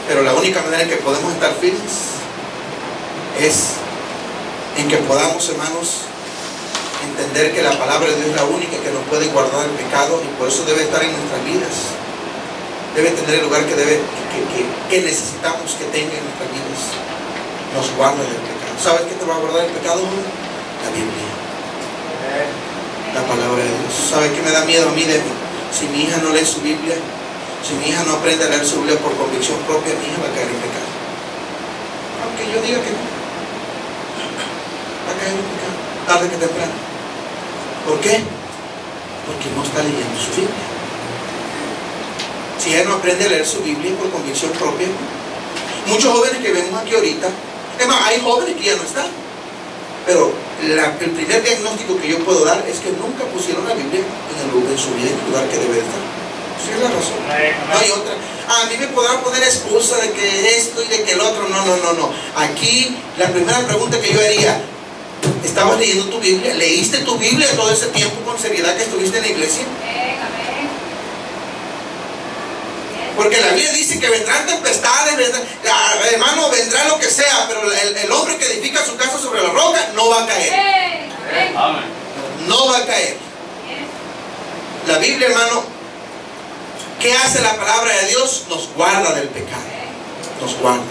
Pero la única manera en que podemos estar firmes es en que podamos, hermanos, entender que la palabra de Dios es la única que nos puede guardar del pecado, y por eso debe estar en nuestras vidas. Debe tener el lugar que necesitamos que tenga en nuestras vidas. Nos guarda del pecado. ¿Sabes qué te va a guardar del pecado? La Biblia. La palabra de Dios. ¿Sabe qué me da miedo a mí de mí? Si mi hija no lee su Biblia, si mi hija no aprende a leer su Biblia por convicción propia, mi hija va a caer en pecado. Aunque yo diga que no, va a caer en pecado, tarde que temprano. ¿Por qué? Porque no está leyendo su Biblia. Si ella no aprende a leer su Biblia por convicción propia, muchos jóvenes que vemos aquí ahorita, es más, hay jóvenes que ya no están, pero el primer diagnóstico que yo puedo dar es que nunca pusieron la Biblia en su vida en el lugar que debe estar. Esa es la razón. No hay otra. A mí me podrán poner excusa de que esto y de que el otro. No. Aquí la primera pregunta que yo haría: ¿estabas leyendo tu Biblia? ¿Leíste tu Biblia todo ese tiempo con seriedad que estuviste en la iglesia? Porque la Biblia dice que vendrán tempestades, hermano, vendrá lo que sea, pero el hombre que edifica su casa sobre la roca no va a caer. No va a caer. La Biblia, hermano, ¿qué hace la palabra de Dios? Nos guarda del pecado. Nos guarda.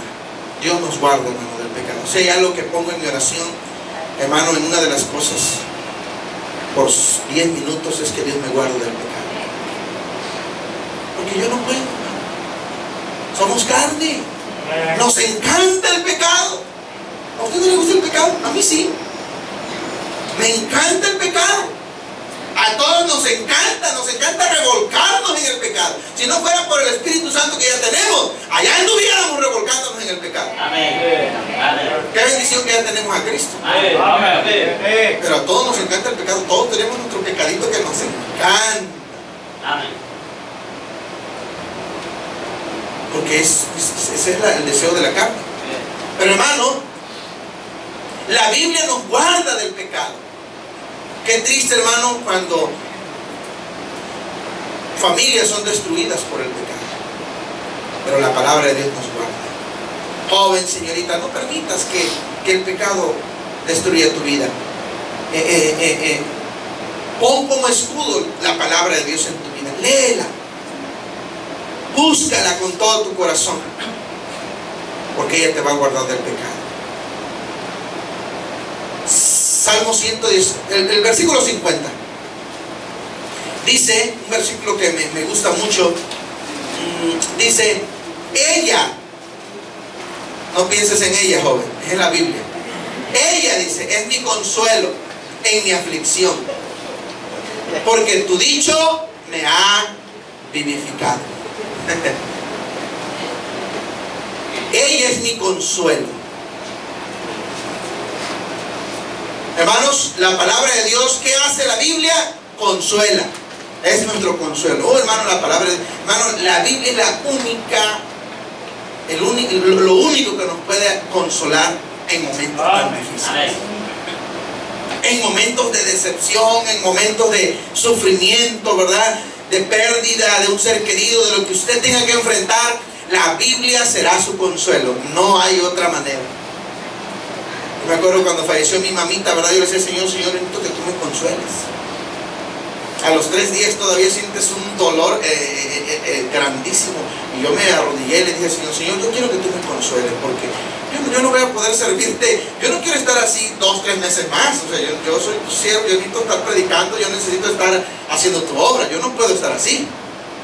Dios nos guarda, hermano, del pecado. O sea, ya lo que pongo en mi oración, hermano, en una de las cosas por 10 minutos es que Dios me guarde del pecado. Porque yo no puedo. Somos carne. Nos encanta el pecado. ¿A usted no le gusta el pecado? A mí sí. Me encanta el pecado. A todos nos encanta revolcarnos en el pecado. Si no fuera por el Espíritu Santo que ya tenemos, allá anduviéramos revolcándonos en el pecado. Amén. Qué bendición que ya tenemos a Cristo. Amén. Pero a todos nos encanta el pecado. Todos tenemos nuestro pecadito que nos encanta. Amén. Porque ese es el deseo de la carne. Pero hermano, La Biblia nos guarda del pecado. Qué triste, hermano, cuando familias son destruidas por el pecado. Pero la palabra de Dios nos guarda. Joven, señorita, no permitas que el pecado destruya tu vida. Pon como escudo la palabra de Dios en tu vida. Léela. Búscala con todo tu corazón. Porque ella te va a guardar del pecado. Salmo 110, el versículo 50. Dice, un versículo que me gusta mucho. Dice, ella, no pienses en ella, joven, es en la Biblia. Ella, dice, es mi consuelo en mi aflicción, porque tu dicho me ha vivificado. Ella es mi consuelo. Hermanos, la palabra de Dios, ¿qué hace la Biblia? Consuela. Es nuestro consuelo. Oh, hermano, la Biblia es la única, lo único que nos puede consolar en momentos tan difíciles. En momentos de decepción, en momentos de sufrimiento, ¿verdad? De pérdida de un ser querido, de lo que usted tenga que enfrentar, la Biblia será su consuelo. No hay otra manera. Yo me acuerdo cuando falleció mi mamita, ¿verdad? Yo le decía, Señor, necesito que tú me consueles. A los 3 días todavía sientes un dolor grandísimo. Y yo me arrodillé y le dije, Señor, yo quiero que tú me consueles, porque yo no voy a poder servirte. Yo no quiero estar así 2-3 meses más. O sea, yo soy tu siervo, yo necesito estar predicando, yo necesito estar haciendo tu obra. Yo no puedo estar así.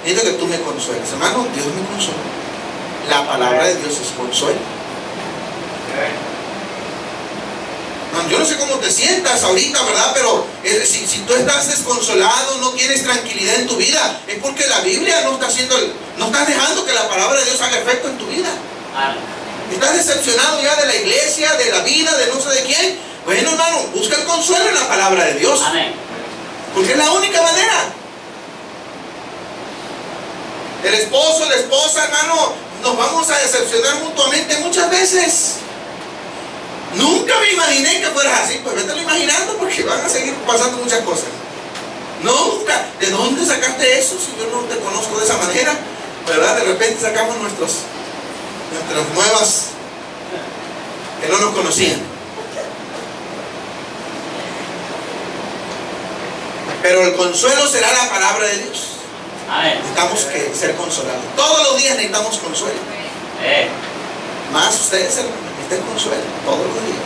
Necesito que tú me consueles. Hermano, Dios me consuela. La palabra de Dios es consuelo. Yo no sé cómo te sientas ahorita, ¿verdad? Pero si tú estás desconsolado, no tienes tranquilidad en tu vida, es porque la Biblia no estás dejando que la palabra de Dios haga efecto en tu vida. Estás decepcionado ya de la iglesia, de la vida, de no sé de quién. Bueno, hermano, busca el consuelo en la palabra de Dios. Porque es la única manera. El esposo, la esposa, hermano, nos vamos a decepcionar mutuamente muchas veces. Nunca me imaginé que fueras así. Pues vételo imaginando, porque van a seguir pasando muchas cosas. Nunca. ¿De dónde sacaste eso si yo no te conozco de esa manera? ¿Verdad? De repente sacamos nuestras nuevas que no nos conocían. Pero el consuelo será la palabra de Dios. Necesitamos que ser consolados. Todos los días necesitamos consuelo. Más ustedes, necesitan consuelo todos los días.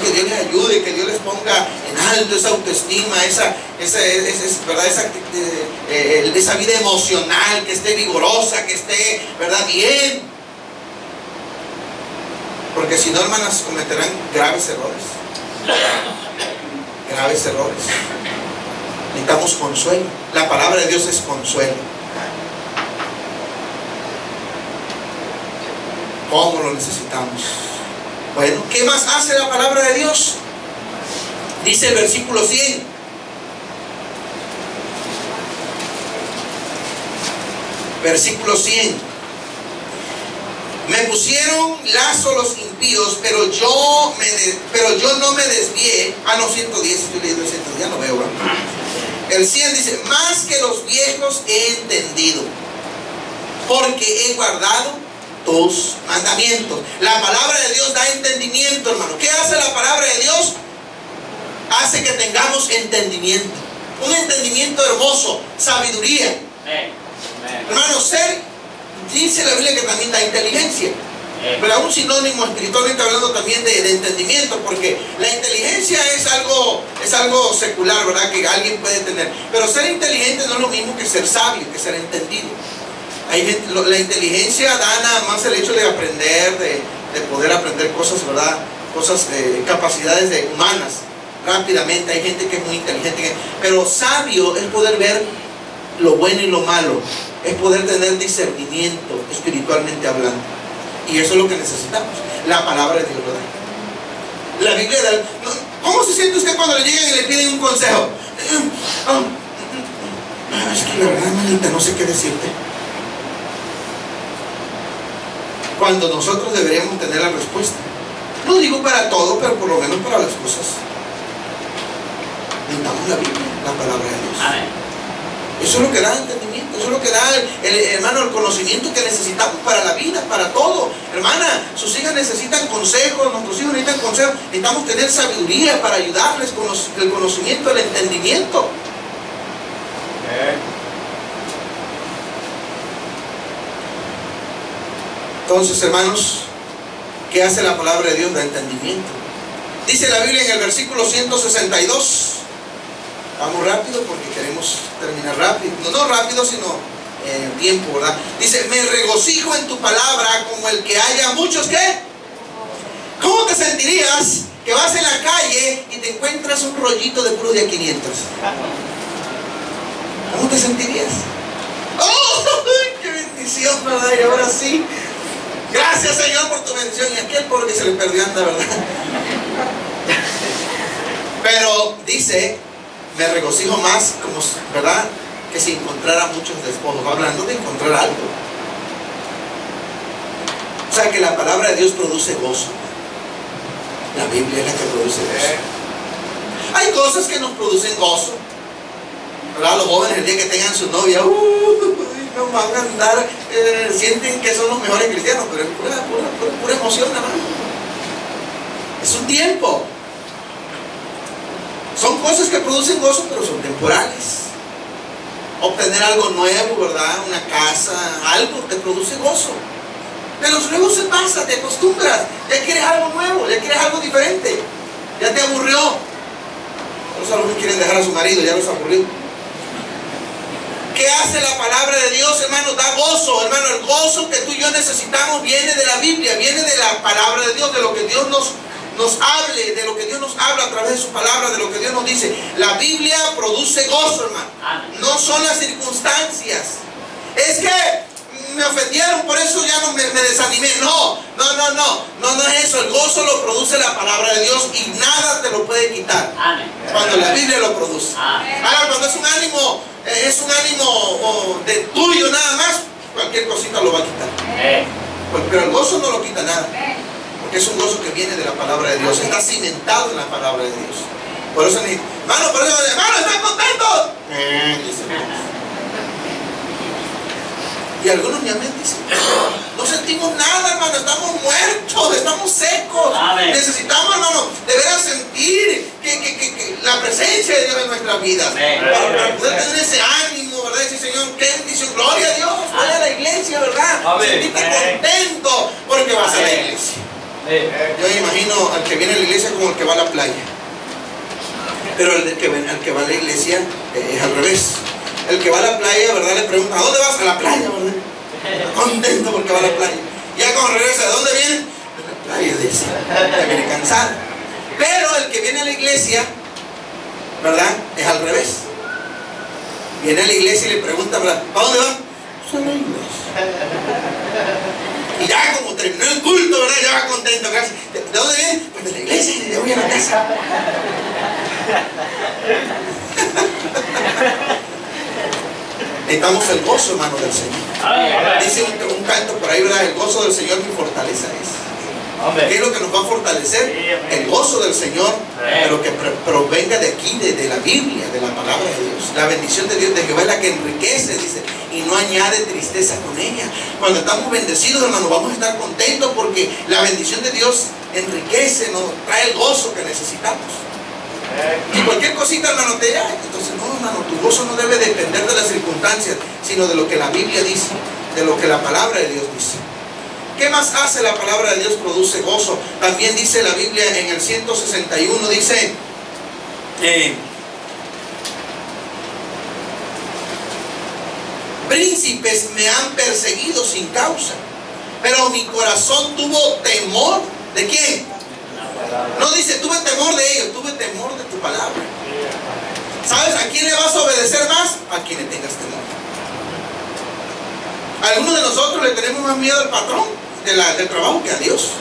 Que Dios les ayude, que Dios les ponga en alto esa autoestima, ¿verdad? Esa vida emocional, que esté vigorosa, que esté, ¿verdad?, bien. Porque si no, hermanas, cometerán graves errores. Graves errores. Necesitamos consuelo. La palabra de Dios es consuelo. ¿Cómo lo necesitamos? Bueno, ¿qué más hace la palabra de Dios? Dice el versículo 100. Versículo 100. Me pusieron lazo los impíos, pero yo no me desvié. No, 110, estoy leyendo el 110, ya no veo, ¿verdad? El 100 dice, más que los viejos he entendido, porque he guardado tus mandamientos. La palabra de Dios da entendimiento, hermano. ¿Qué hace la palabra de Dios? Hace que tengamos entendimiento. Un entendimiento hermoso, sabiduría. Hermano, dice la Biblia que también da inteligencia. Pero a un sinónimo espiritualmente hablando también de entendimiento, porque la inteligencia es algo secular, ¿verdad?, que alguien puede tener. Pero ser inteligente no es lo mismo que ser sabio, que ser entendido. La inteligencia da nada más el hecho de aprender, de poder aprender cosas, ¿verdad? Capacidades humanas rápidamente. Hay gente que es muy inteligente, pero sabio es poder ver lo bueno y lo malo, es poder tener discernimiento espiritualmente hablando. Y eso es lo que necesitamos. La palabra de Dios lo da. La Biblia da. ¿Cómo se siente usted cuando le llegan y le piden un consejo? Es que la verdad, hermanita, no sé qué decirte. Cuando nosotros deberíamos tener la respuesta. No digo para todo, pero por lo menos para las cosas. Necesitamos la Biblia, la palabra de Dios. Amén. Eso es lo que da entendimiento, eso es lo que da, hermano, el conocimiento que necesitamos para la vida, para todo. Hermana, sus hijas necesitan consejos, nuestros hijos necesitan consejos. Necesitamos tener sabiduría para ayudarles con el conocimiento, el entendimiento. Entonces, hermanos, ¿qué hace la palabra de Dios? Da entendimiento. Dice la Biblia en el versículo 162. Vamos rápido porque queremos terminar rápido. No rápido, sino tiempo, ¿verdad? Dice, me regocijo en tu palabra como el que haya muchos, ¿qué? ¿Cómo te sentirías que vas en la calle y te encuentras un rollito de puro de a 500? ¿Cómo te sentirías? ¡Oh! ¡Qué bendición, verdad! Y ahora sí. Gracias, Señor, por tu bendición. Y aquel pobre que se le perdió anda, ¿verdad? Pero dice, me regocijo más, como, ¿verdad?, que si encontrara muchos despojos. Hablando de encontrar algo. O sea que la palabra de Dios produce gozo. La Biblia es la que produce gozo. Hay cosas que nos producen gozo, ¿verdad? Los jóvenes el día que tengan su novia, no van a andar, sienten que son los mejores cristianos, pero es pura emoción nada más. Es un tiempo. Son cosas que producen gozo, pero son temporales. Obtener algo nuevo, ¿verdad? Una casa, algo te produce gozo. Pero luego se pasa, te acostumbras. Ya quieres algo nuevo, ya quieres algo diferente. Ya te aburrió. Los algunos quieren dejar a su marido, ya los aburrió. ¿Qué hace la palabra de Dios, hermano? Da gozo, hermano. El gozo que tú y yo necesitamos viene de la Biblia, viene de la palabra de Dios, de lo que Dios nos hable, de lo que Dios nos habla a través de su palabra, de lo que Dios nos dice. La Biblia produce gozo, hermano. No son las circunstancias. Es que me ofendieron, por eso ya no me desanimé. No es eso. El gozo lo produce la palabra de Dios y nada te lo puede quitar. Cuando la Biblia lo produce. Ahora, cuando es un ánimo de tuyo nada más, cualquier cosita lo va a quitar. Pero el gozo no lo quita nada. Porque es un gozo que viene de la palabra de Dios. Está cimentado en la palabra de Dios. Por eso, hermano, ¿están contentos? Y algunos ni amén dicen. No sentimos nada, hermano. Estamos muertos, estamos secos. Amén. Necesitamos, hermano, de veras sentir que la presencia de Dios en nuestras vidas. Para poder tener ese ánimo, ¿verdad? Decir, Señor, qué bendición. Gloria a Dios. Vaya a la iglesia, ¿verdad? Amén. Sentirte contento porque vas a la iglesia. Yo me imagino al que viene a la iglesia como el que va a la playa. Pero al que va a la iglesia es al revés. El que va a la playa, ¿verdad? Le pregunta, ¿a dónde vas? A la playa, ¿verdad? Está contento porque va a la playa. Ya cuando regresa, ¿de dónde viene? De la playa, dice. Ya viene cansado. Pero el que viene a la iglesia, ¿verdad? Es al revés. Viene a la iglesia y le pregunta, ¿verdad? ¿A dónde va? Pues a la iglesia. Y ya como terminó el culto, ¿verdad? Ya va contento. ¿De dónde viene? Pues de la iglesia y de voy a la casa. Necesitamos el gozo, hermano, del Señor. Dice un canto por ahí, ¿verdad? El gozo del Señor mi fortaleza es. ¿Qué es lo que nos va a fortalecer? El gozo del Señor, pero que provenga de aquí, de la Biblia, de la palabra de Dios. La bendición de Dios, de Jehová es la que enriquece, dice, y no añade tristeza con ella. Cuando estamos bendecidos, hermano, vamos a estar contentos porque la bendición de Dios enriquece, nos trae el gozo que necesitamos. Y cualquier cosita, hermano, te da. Entonces, no, hermano, tu gozo no debe depender de las circunstancias, sino de lo que la Biblia dice, de lo que la palabra de Dios dice. ¿Qué más hace la palabra de Dios? Produce gozo. También dice la Biblia en el 161, dice, príncipes me han perseguido sin causa, pero mi corazón tuvo temor. ¿De quién? No dice, tuve temor de ellos, tuve temor de tu palabra. ¿Sabes a quién le vas a obedecer más? A quien le tengas temor. Algunos de nosotros le tenemos más miedo al patrón del trabajo que a Dios,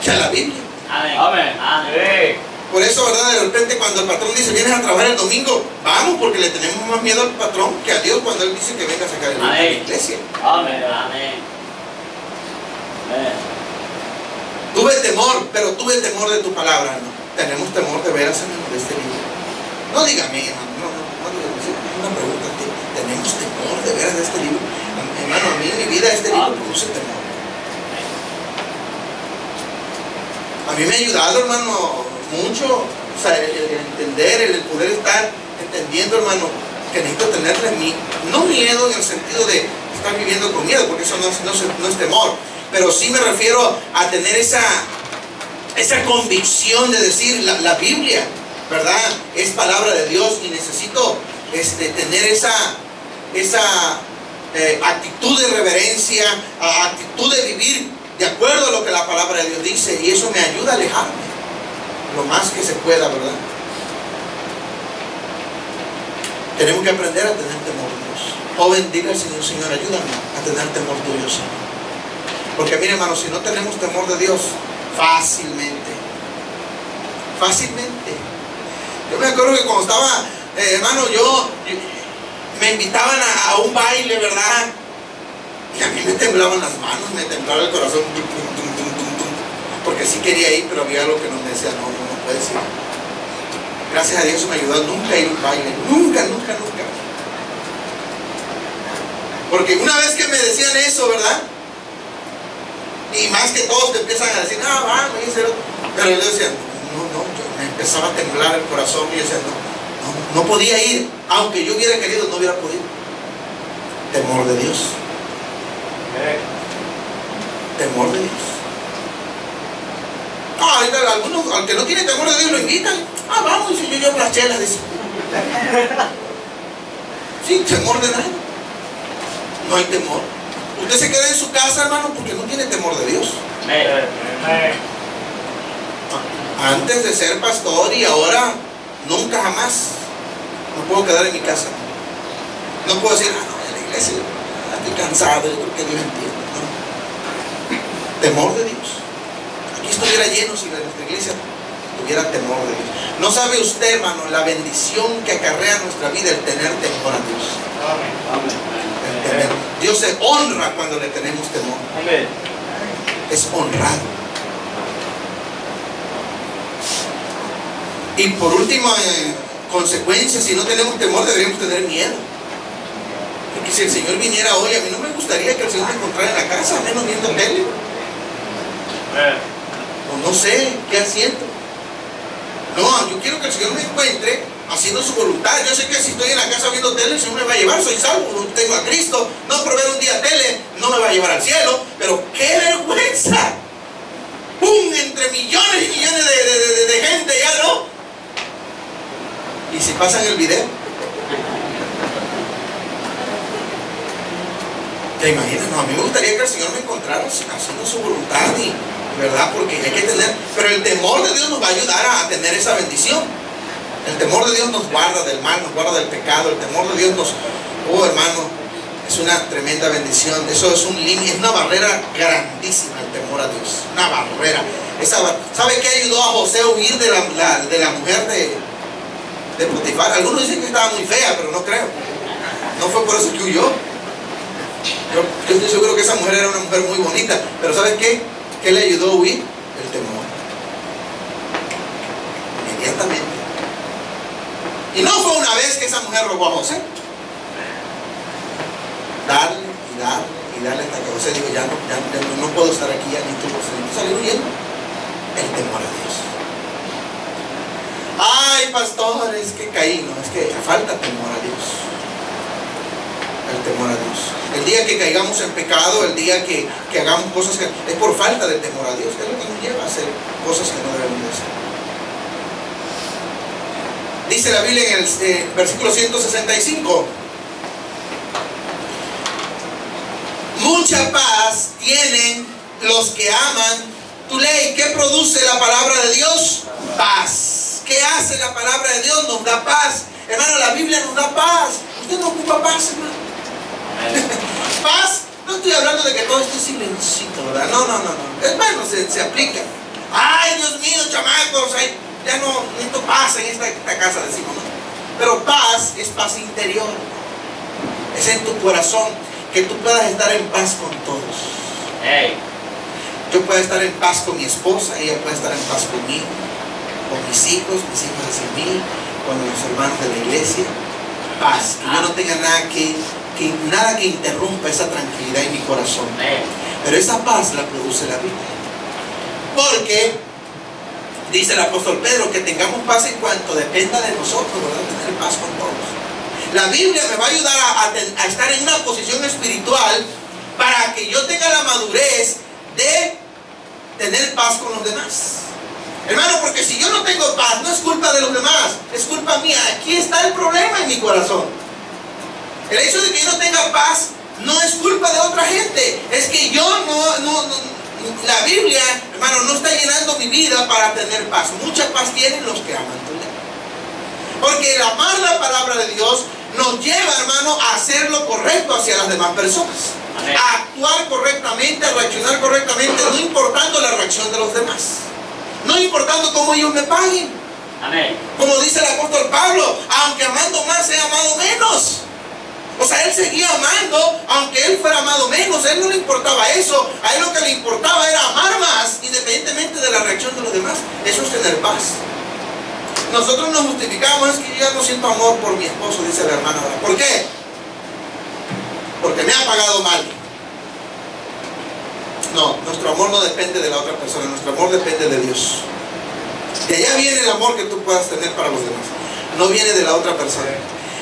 que a la Biblia. Amén. Por eso, ¿verdad? De repente cuando el patrón dice, vienes a trabajar el domingo, vamos, porque le tenemos más miedo al patrón que a Dios cuando Él dice que venga a sacar el de la iglesia. Amén. Tuve temor, pero tuve temor de tu palabra, ¿no? Tenemos temor de veras, hermano, de este libro. No dígame, hermano, no dígame, una pregunta. ¿Tenemos temor de veras de este libro? Hermano, a mí en mi vida este libro produce temor. A mí me ha ayudado, hermano, mucho, o sea, el entender, el poder estar entendiendo, hermano, que necesito tenerle no miedo en el sentido de estar viviendo con miedo, porque eso no es temor, pero sí me refiero a tener esa convicción de decir, la Biblia, ¿verdad?, es palabra de Dios y necesito tener esa actitud de reverencia, actitud de vivir de acuerdo a lo que la palabra de Dios dice, y eso me ayuda a alejarme lo más que se pueda, ¿verdad? Tenemos que aprender a tener temor de Dios. Joven, dile al Señor, Señor, ayúdame a tener temor tuyo, Señor. Porque mire, hermano, si no tenemos temor de Dios, fácilmente. Yo me acuerdo que cuando estaba, hermano, me invitaban a un baile, ¿verdad? Y a mí me temblaban las manos, me temblaba el corazón, porque sí quería ir, pero había algo que no me decía, no puedes ir. Gracias a Dios me ayudó a nunca ir a un baile, nunca. Porque una vez que me decían eso, ¿verdad? Y más que todos te empiezan a decir, vamos, pero yo decía, no, me empezaba a temblar el corazón y yo decía, no podía ir, aunque yo hubiera querido, no hubiera podido. Temor de Dios. Temor de Dios. Ahorita algunos, al que no tiene temor de Dios, lo invitan. Vamos, y yo llevo las chelas, dice. Sin temor de nada. No hay temor. Usted se queda en su casa, hermano, porque no tiene temor de Dios. Antes de ser pastor y ahora, nunca jamás. No puedo quedar en mi casa. No puedo decir, no, en la iglesia estoy cansado, yo creo que Dios entiende. No. Temor de Dios. Aquí estuviera lleno si nuestra iglesia tuviera temor de Dios. No sabe usted, hermano, la bendición que acarrea nuestra vida el tener temor a Dios. Dios se honra cuando le tenemos temor. Es honrado. Y por última consecuencia, si no tenemos temor, deberíamos tener miedo. Porque si el Señor viniera hoy, a mí no me gustaría que el Señor me encontrara en la casa, menos viendo tele. O no sé qué haciendo. No, yo quiero que el Señor me encuentre haciendo su voluntad. Yo sé que si estoy en la casa viendo tele, el Señor me va a llevar, soy salvo, no tengo a Cristo. No por ver un día tele, no me va a llevar al cielo. Pero qué vergüenza. ¡Pum! Entre millones y millones de gente, ya no. ¿Y si pasan el video? ¿Te imaginas? No, a mí me gustaría que el Señor me encontrara haciendo su voluntad y, ¿verdad? Porque hay que tener, pero el temor de Dios nos va a ayudar a tener esa bendición. El temor de Dios nos guarda del mal, nos guarda del pecado. El temor de Dios nos, hermano, es una tremenda bendición. Eso es un límite, es una barrera grandísima, el temor a Dios. Una barrera. ¿Sabe qué ayudó a José a huir de la mujer de Potifar? Algunos dicen que estaba muy fea, pero no creo. No fue por eso que huyó. Yo estoy seguro que esa mujer era una mujer muy bonita, pero ¿sabes qué? ¿Qué le ayudó a huir? El temor. Inmediatamente. Y no fue una vez que esa mujer robó a José. Darle y darle hasta que José dijo, ya no puedo estar aquí, ya necesito salir huyendo. El temor a Dios. Ay, pastor, es que caí. No, es que falta temor a Dios. El temor a Dios. El día que caigamos en pecado, el día que hagamos cosas que es por falta de temor a Dios, que es lo que nos lleva a hacer cosas que no debemos de hacer. Dice la Biblia en el versículo 165: mucha paz tienen los que aman tu ley. ¿Qué produce la palabra de Dios? Paz. ¿Qué hace la palabra de Dios? Nos da paz. Hermano, la Biblia nos da paz. Usted no ocupa paz, hermano. Paz, no estoy hablando de que todo esté silencito, ¿verdad? No. Hermano, se aplica. Ay, Dios mío, chamacos, ya no necesito paz en esta casa, decimos, ¿no? Pero paz es paz interior. Es en tu corazón, que tú puedas estar en paz con todos. Yo pueda estar en paz con mi esposa, ella puede estar en paz conmigo, con mis hijos hacia mí, con los hermanos de la iglesia. Paz, que yo no tenga nada que interrumpa esa tranquilidad en mi corazón. Pero esa paz la produce la Biblia. Porque dice el apóstol Pedro que tengamos paz en cuanto dependa de nosotros, ¿verdad? Tener paz con todos. La Biblia me va a ayudar a estar en una posición espiritual para que yo tenga la madurez de tener paz con los demás. Hermano, porque si yo no tengo paz, no es culpa de los demás, es culpa mía. Aquí está el problema en mi corazón. El hecho de que yo no tenga paz no es culpa de otra gente. Es que yo la Biblia, hermano, no está llenando mi vida para tener paz. Mucha paz tienen los que aman tu ley. Porque el amar la palabra de Dios nos lleva, hermano, a hacer lo correcto hacia las demás personas. Amén. A actuar correctamente, a reaccionar correctamente, no importando la reacción de los demás. No importando cómo ellos me paguen. Amén. Como dice el apóstol Pablo, aunque amando más, he amado menos. O sea, él seguía amando, aunque él fuera amado menos. A él no le importaba eso. A él lo que le importaba era amar más, independientemente de la reacción de los demás. Eso es tener paz. Nosotros nos justificamos, es que yo ya no siento amor por mi esposo, dice la hermana. ¿Por qué? Porque me ha pagado mal. No, nuestro amor no depende de la otra persona, nuestro amor depende de Dios. De allá viene el amor que tú puedas tener para los demás. No viene de la otra persona.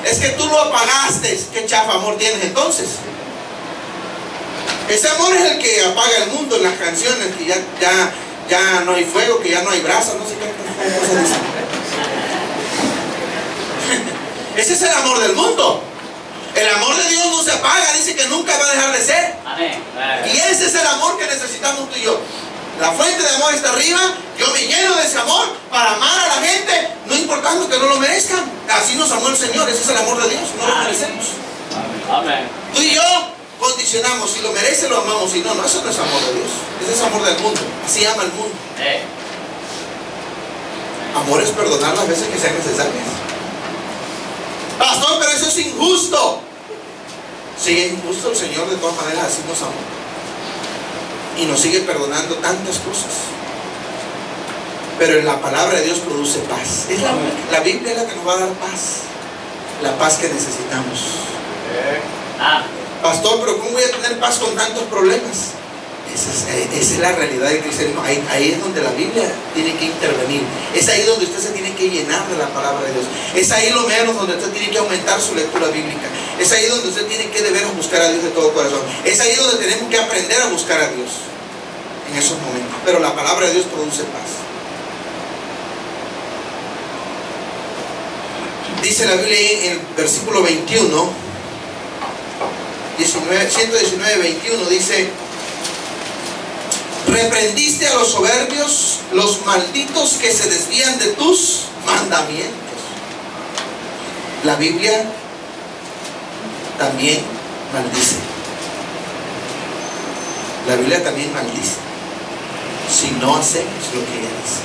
Es que tú lo apagaste. ¿Qué chafa amor tienes entonces? Ese amor es el que apaga el mundo en las canciones, que ya no hay fuego, que ya no hay brasa, no sé qué cosa dicen. Ese es el amor del mundo. El amor de Dios no se apaga, dice que nunca va a dejar de ser. Amén. Y ese es el amor que necesitamos tú y yo. La fuente de amor está arriba. Yo me lleno de ese amor para amar a la gente, no importando que no lo merezcan. Así nos amó el Señor. Ese es el amor de Dios. No lo merecemos. Amén. Tú y yo condicionamos. Si lo merece, lo amamos. Si no, eso no es amor de Dios. Ese es amor del mundo. Así ama el mundo. Amor es perdonar las veces que sean necesarias. Pastor, pero eso es injusto. Sí, es injusto. El Señor de todas maneras así nos amó y nos sigue perdonando tantas cosas. Pero en la palabra de Dios produce paz. La Biblia es la que nos va a dar paz. La paz que necesitamos. Pastor, pero ¿cómo voy a tener paz con tantos problemas? Esa es la realidad del cristianismo. Ahí es donde la Biblia tiene que intervenir. Es ahí donde usted se tiene que llenar de la palabra de Dios. Es ahí lo menos donde usted tiene que aumentar su lectura bíblica. Es ahí donde usted tiene que deber buscar a Dios de todo corazón. Es ahí donde tenemos que aprender a buscar a Dios en esos momentos. Pero la palabra de Dios produce paz. Dice la Biblia en el versículo 21, 119, 21, dice: reprendiste a los soberbios, los malditos que se desvían de tus mandamientos. La Biblia también maldice. La Biblia también maldice si no hacemos lo que ella dice.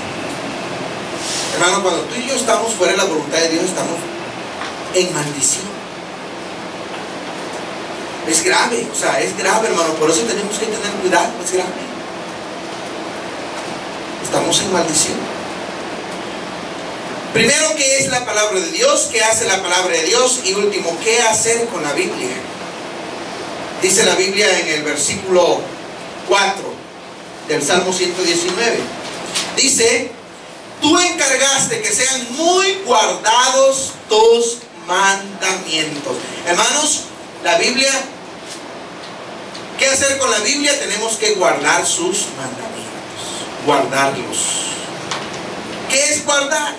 Hermano, cuando tú y yo estamos fuera de la voluntad de Dios, estamos en maldición. Es grave, o sea, es grave, hermano. Por eso tenemos que tener cuidado, es grave. Estamos en maldición. Primero, ¿qué es la palabra de Dios? ¿Qué hace la palabra de Dios? Y último, ¿qué hacer con la Biblia? Dice la Biblia en el versículo 4 del Salmo 119. Dice: tú encargaste que sean muy guardados tus mandamientos. Hermanos, la Biblia, ¿qué hacer con la Biblia? Tenemos que guardar sus mandamientos. Guardarlos. ¿Qué es guardar?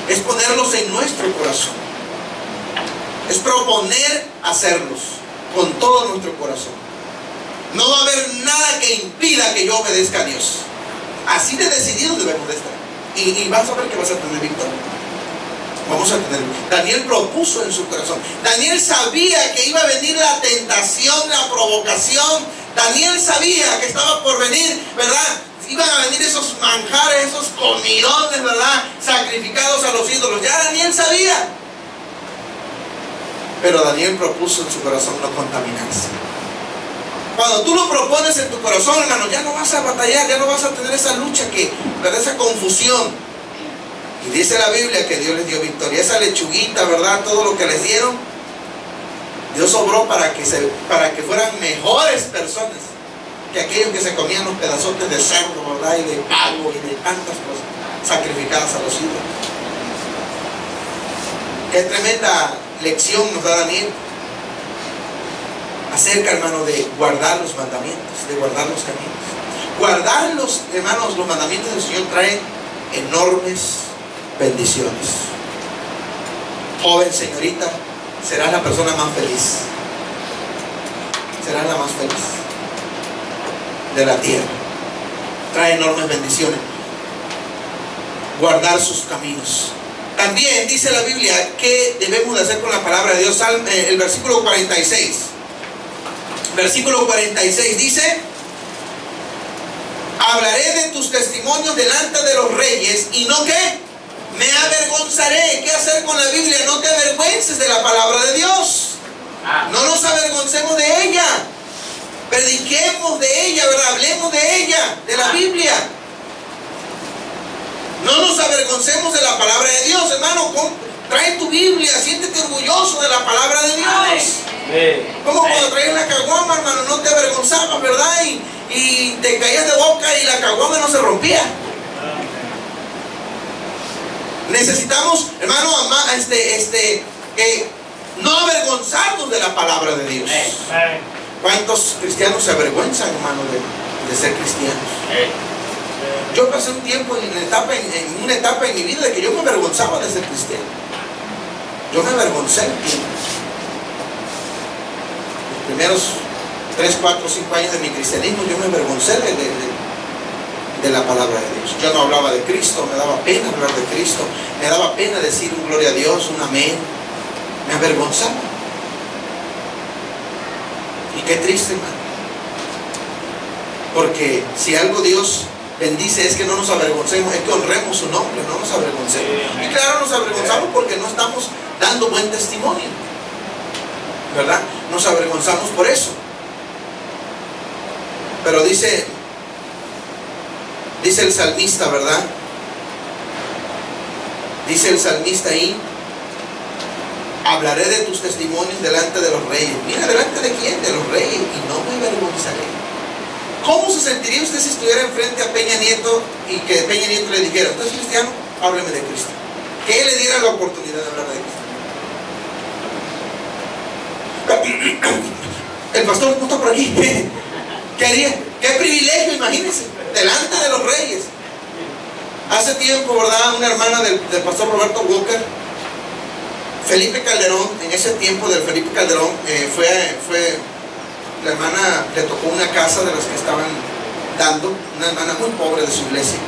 Es ponerlos en nuestro corazón. Es proponer hacerlos con todo nuestro corazón. No va a haber nada que impida que yo obedezca a Dios. Así de decididos debemos de estar. Y vas a ver que vas a tener victoria. Vamos a tener. Daniel propuso en su corazón. Daniel sabía que iba a venir la tentación, la provocación. Daniel sabía que estaba por venir, ¿verdad? Iban a venir esos manjares, esos comidones, ¿verdad? Sacrificados a los ídolos. Ya Daniel sabía. Pero Daniel propuso en su corazón no contaminarse. Cuando tú lo propones en tu corazón, hermano, ya no vas a batallar, ya no vas a tener esa lucha, ¿verdad? Esa confusión. Y dice la Biblia que Dios les dio victoria. Esa lechuguita, ¿verdad? Todo lo que les dieron, Dios obró para que fueran mejores personas que aquellos que se comían los pedazotes de cerdo, ¿verdad? Y de pavo y de tantas cosas sacrificadas a los ídolos. Qué tremenda lección nos da Daniel acerca, hermano, de guardar los mandamientos, de guardar los caminos. Guardar los, hermanos, los mandamientos del Señor traen enormes bendiciones. Joven, señorita, serás la persona más feliz. Serás la más feliz de la tierra. Trae enormes bendiciones. Guardar sus caminos. También dice la Biblia que debemos de hacer con la palabra de Dios. El versículo 46. Versículo 46 dice: hablaré de tus testimonios delante de los reyes y no que me avergonzaré. ¿Qué hacer con la Biblia? No te avergüences de la palabra de Dios. No nos avergoncemos de ella. Prediquemos de ella, ¿verdad? Hablemos de ella, de la Biblia. No nos avergoncemos de la palabra de Dios, hermano. Trae tu Biblia, siéntete orgulloso de la palabra de Dios. Como cuando traías la caguama, hermano, no te avergonzabas, ¿verdad? Y te caías de boca y la caguama no se rompía. Necesitamos, hermano, no avergonzarnos de la palabra de Dios. ¿Cuántos cristianos se avergüenzan, hermano, de ser cristianos? Yo pasé un tiempo en una etapa en mi vida de que yo me avergonzaba de ser cristiano. Yo me avergoncé en tiempo. Los primeros 3, 4, 5 años de mi cristianismo yo me avergoncé de la palabra de Dios. Yo no hablaba de Cristo, me daba pena hablar de Cristo, me daba pena decir un gloria a Dios, un amén. Me avergonzaba. Y qué triste, hermano. Porque si algo Dios bendice es que no nos avergoncemos, es que honremos su nombre, no nos avergoncemos. Y claro, nos avergonzamos porque no estamos dando buen testimonio, ¿verdad? Nos avergonzamos por eso. Pero dice el salmista, ¿verdad? Dice el salmista ahí: hablaré de tus testimonios delante de los reyes. Mira, ¿delante de quién? De los reyes. Y no me avergonzaré. ¿Cómo se sentiría usted si estuviera enfrente a Peña Nieto y que Peña Nieto le dijera: ¿usted es cristiano? Hábleme de Cristo. Que él le diera la oportunidad de hablar de Cristo. El pastor no está por aquí. ¿Qué haría? ¡Qué privilegio! Imagínense, delante de los reyes. Hace tiempo, ¿verdad? Una hermana del pastor Roberto Walker, Felipe Calderón, en ese tiempo del Felipe Calderón, la hermana le tocó una casa de las que estaban dando, una hermana muy pobre de su iglesia.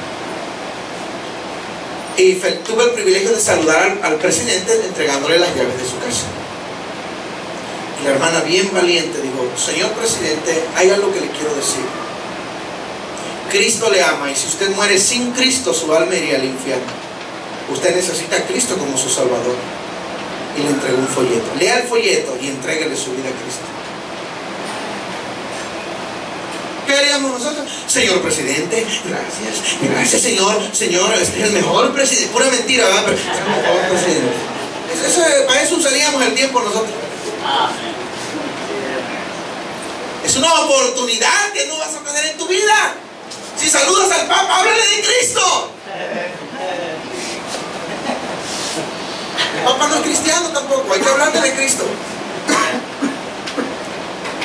Y tuve el privilegio de saludar al presidente entregándole las llaves de su casa. Y la hermana, bien valiente, dijo: señor presidente, hay algo que le quiero decir. Cristo le ama, y si usted muere sin Cristo, su alma iría al infierno. Usted necesita a Cristo como su Salvador. Y le entregó un folleto. Lea el folleto y entréguele su vida a Cristo. ¿Qué haríamos nosotros? Señor presidente, gracias señor, es el mejor presidente. Pura mentira, ¿verdad? Pero es el mejor presidente. Para eso usaríamos el tiempo nosotros. Es una oportunidad que no vas a tener en tu vida. Si saludas al Papa, háblale de Cristo. El Papa no es cristiano tampoco, hay que hablarle de Cristo.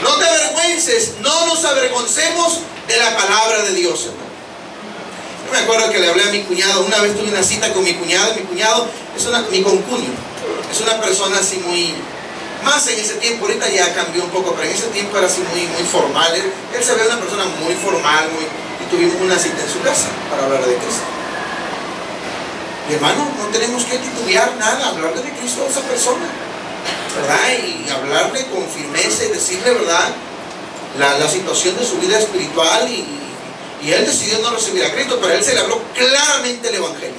No te avergüences, no nos avergoncemos de la palabra de Dios, hermano. Yo me acuerdo que le hablé a mi cuñado. Una vez tuve una cita con mi cuñado. Mi cuñado es mi concuño. Es una persona así muy... Más en ese tiempo, ahorita ya cambió un poco, pero en ese tiempo era así muy formal. Él se ve una persona muy formal, y tuvimos una cita en su casa para hablar de Cristo. Y hermano, no tenemos que titubear nada, hablarle de Cristo a esa persona, ¿verdad? Y hablarle con firmeza y decirle, ¿verdad?, la situación de su vida espiritual. Y él decidió no recibir a Cristo, pero a él se le habló claramente el Evangelio.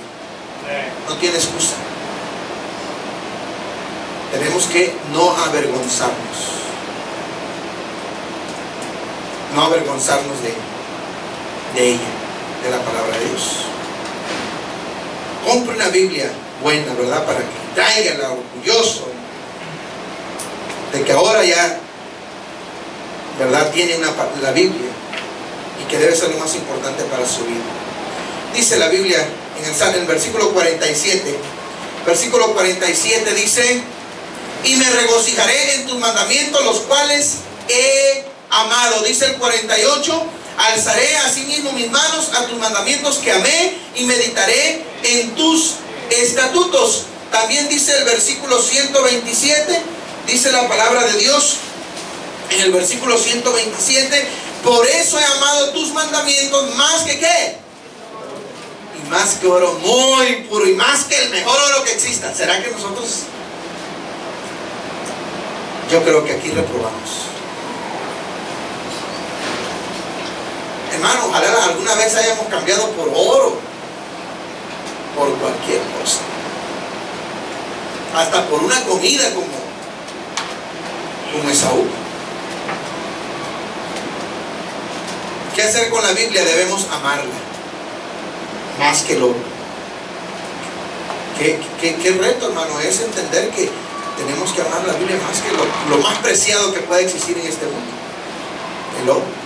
No tiene excusa. Tenemos que no avergonzarnos. no avergonzarnos de ella, de la palabra de Dios. Compre una Biblia buena, ¿verdad? Para que traiga el orgulloso de que ahora ya, ¿verdad?, tiene la Biblia, y que debe ser lo más importante para su vida. Dice la Biblia en el versículo 47, versículo 47 dice: y me regocijaré en tus mandamientos, los cuales he amado. Dice el 48: alzaré asimismo mis manos a tus mandamientos que amé, y meditaré en tus estatutos. También dice el versículo 127, dice la palabra de Dios en el versículo 127: por eso he amado tus mandamientos más que ¿qué? Y más que oro muy puro, y más que el mejor oro que exista. ¿Será que nosotros? Yo creo que aquí reprobamos. Hermano, ojalá alguna vez hayamos cambiado por oro, por cualquier cosa, hasta por una comida como Esaú. ¿Qué hacer con la Biblia? Debemos amarla más que el oro. ¿Qué reto, hermano, es entender que tenemos que amar la Biblia más que lo más preciado que puede existir en este mundo, el oro.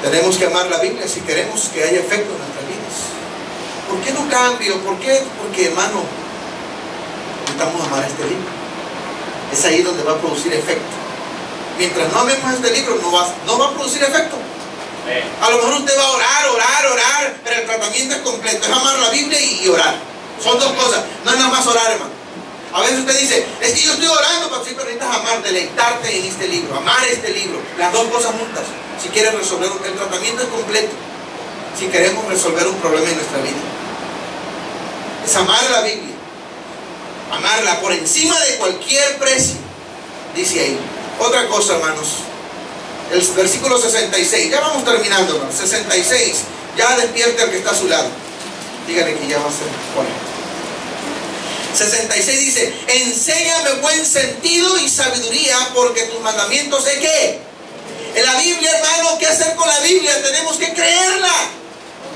Tenemos que amar la Biblia si queremos que haya efecto en nuestras vidas. ¿Por qué no cambio? ¿Por qué? Porque, hermano, necesitamos amar este libro. Es ahí donde va a producir efecto. Mientras no amemos este libro, no va a producir efecto. A lo mejor usted va a orar, pero el tratamiento es completo. Es amar la Biblia y orar. Son dos cosas. No es nada más orar, hermano. A veces usted dice: es que yo estoy orando, pero sí, pero necesitas amar, deleitarte en este libro, amar este libro. Las dos cosas juntas. Si quieres resolver, el tratamiento es completo. Si queremos resolver un problema en nuestra vida, es amar la Biblia, amarla por encima de cualquier precio. Dice ahí. Otra cosa, hermanos, el versículo 66. Ya vamos terminando, hermanos. 66. Ya despierte al que está a su lado. Dígale que ya va a ser bueno. 66 dice: enséñame buen sentido y sabiduría, porque tus mandamientos es ¿qué? En la Biblia, hermano, ¿qué hacer con la Biblia? Tenemos que creerla,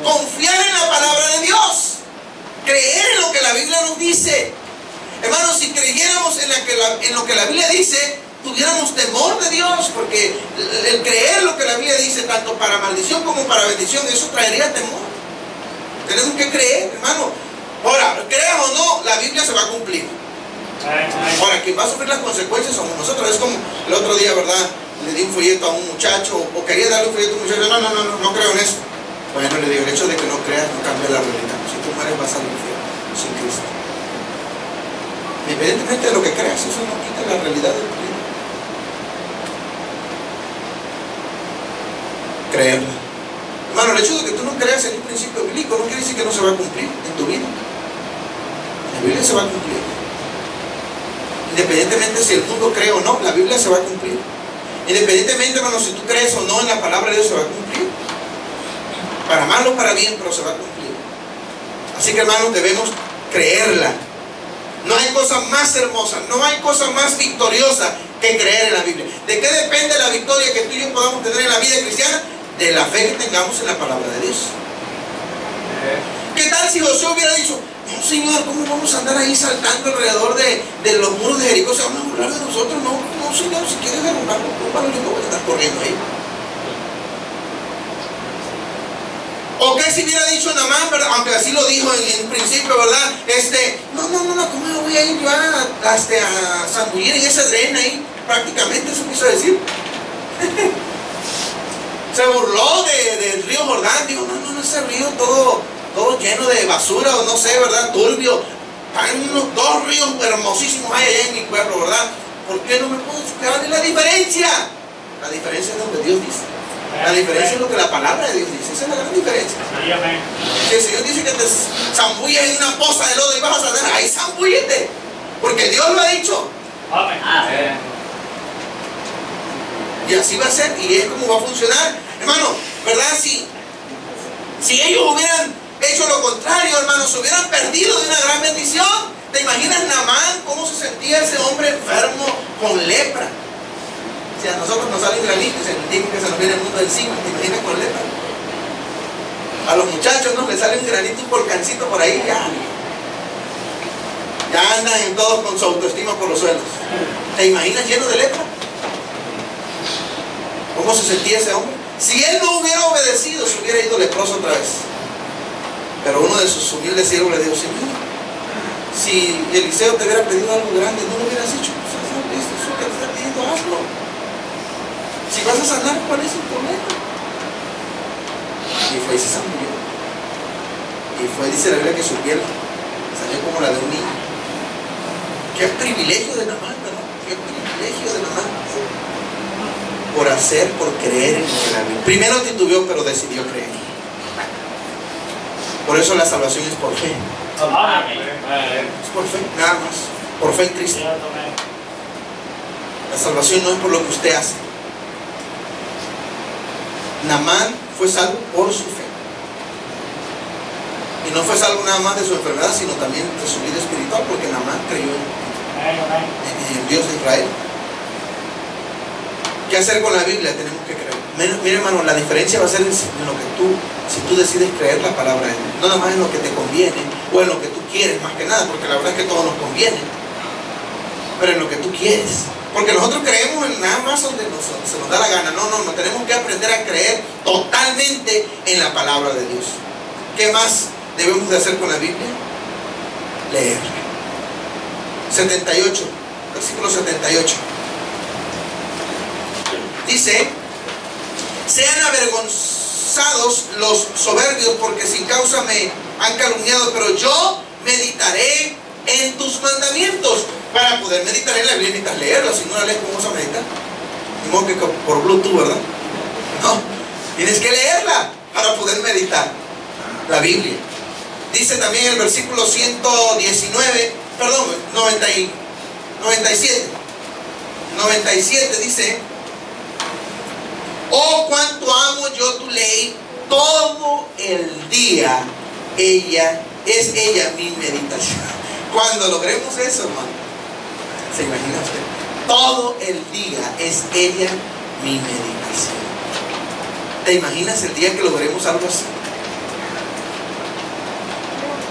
confiar en la palabra de Dios, creer en lo que la Biblia nos dice. Hermano, si creyéramos en lo que la Biblia dice, tuviéramos temor de Dios, porque el creer lo que la Biblia dice, tanto para maldición como para bendición, eso traería temor. Tenemos que creer, hermano. Ahora, creas o no, la Biblia se va a cumplir. Ahora, quien va a sufrir las consecuencias somos nosotros. Es como el otro día, ¿verdad? Le di un folleto a un muchacho, o quería darle un folleto a un muchacho. No creo en eso. Bueno, le digo: el hecho de que no creas no cambia la realidad. Si tú mueres, vas al infierno sin Cristo. Independientemente de lo que creas, eso no quita la realidad de tu vida. Creerla. Hermano, el hecho de que tú no creas en un principio bíblico no quiere decir que no se va a cumplir en tu vida. La Biblia se va a cumplir. Independientemente si el mundo cree o no, la Biblia se va a cumplir. Independientemente, hermano, si tú crees o no en la palabra de Dios, se va a cumplir. Para mal o para bien, pero se va a cumplir. Así que, hermanos, debemos creerla. No hay cosa más hermosa, no hay cosa más victoriosa que creer en la Biblia. ¿De qué depende la victoria que tú y yo podamos tener en la vida cristiana? De la fe que tengamos en la palabra de Dios. ¿Qué tal si Josué hubiera dicho: no, Señor, ¿cómo vamos a andar ahí saltando alrededor de los muros de Jericó? ¿Se van a burlar de nosotros? No, Señor, si quieres derrumbarlo, yo no voy a estar corriendo ahí. ¿O qué si hubiera dicho Naamán, verdad? Aunque así lo dijo en principio, ¿verdad? No, ¿cómo me voy a ir yo a zambullir en ese dren ahí? Prácticamente eso quiso decir. Se burló del río Jordán. Digo, no, ese río todo lleno de basura, o no sé, ¿verdad? Turbio. Hay unos dos ríos hermosísimos allá en mi pueblo, ¿verdad? ¿Por qué no me puedo fijar en la diferencia? La diferencia es lo que Dios dice. La diferencia es lo que la palabra de Dios dice. Esa es la gran diferencia. Si el Señor dice que te zambulles en una poza de lodo y vas a salir, ahí zambúllete, porque Dios lo ha dicho. Amén. Y así va a ser, y es como va a funcionar, hermano, ¿verdad? Si ellos hubieran hecho lo contrario, hermano, se hubieran perdido de una gran bendición. ¿Te imaginas Naamán cómo se sentía ese hombre enfermo con lepra? Si a nosotros nos salen granitos, digo que se nos viene el mundo encima, ¿te imaginas con lepra? A los muchachos, ¿no? Les sale un granito, un volcancito por ahí, ya andan en todos con su autoestima por los suelos. ¿Te imaginas lleno de lepra? ¿Cómo se sentía ese hombre? Si él no hubiera obedecido, se hubiera ido leproso otra vez. Pero uno de sus humildes siervos le dijo: Señor, si Eliseo te hubiera pedido algo grande, no lo hubieras hecho. Eso que te está pidiendo, hazlo. Si vas a sanar, ¿cuál es el problema? Y fue y se sanó. Y fue, dice la Biblia, que su piel salió como la de un niño. Qué privilegio de Naamán, ¿no? Qué privilegio de Naamán. Por hacer, por creer en lo que la Biblia. Primero titubeó, pero decidió creer. Por eso la salvación es por fe. Es por fe, nada más. Por fe en Cristo. La salvación no es por lo que usted hace. Naamán fue salvo por su fe. Y no fue salvo nada más de su enfermedad, sino también de su vida espiritual, porque Naamán creyó en el Dios de Israel. ¿Qué hacer con la Biblia? Tenemos que creer. Mira, hermano, la diferencia va a ser en lo que si tú decides creer la palabra de Dios. No nada más en lo que te conviene o en lo que tú quieres, más que nada, porque la verdad es que todo nos conviene. Pero en lo que tú quieres. Porque nosotros creemos en nada más donde se nos da la gana. No, tenemos que aprender a creer totalmente en la palabra de Dios. ¿Qué más debemos de hacer con la Biblia? Leer. 78, versículo 78. Dice: sean avergonzados los soberbios, porque sin causa me han calumniado, pero yo meditaré en tus mandamientos. Para poder meditar en la Biblia necesitas leerla. Si no la lees, ¿cómo vas a meditar? Ni modo que por Bluetooth, ¿verdad? No, tienes que leerla para poder meditar la Biblia. Dice también el versículo 97 dice: oh, cuánto amo yo tu ley, todo el día es ella mi meditación. Cuando logremos eso, hermano, ¿se imagina usted? Todo el día es ella mi meditación. ¿Te imaginas el día que logremos algo así?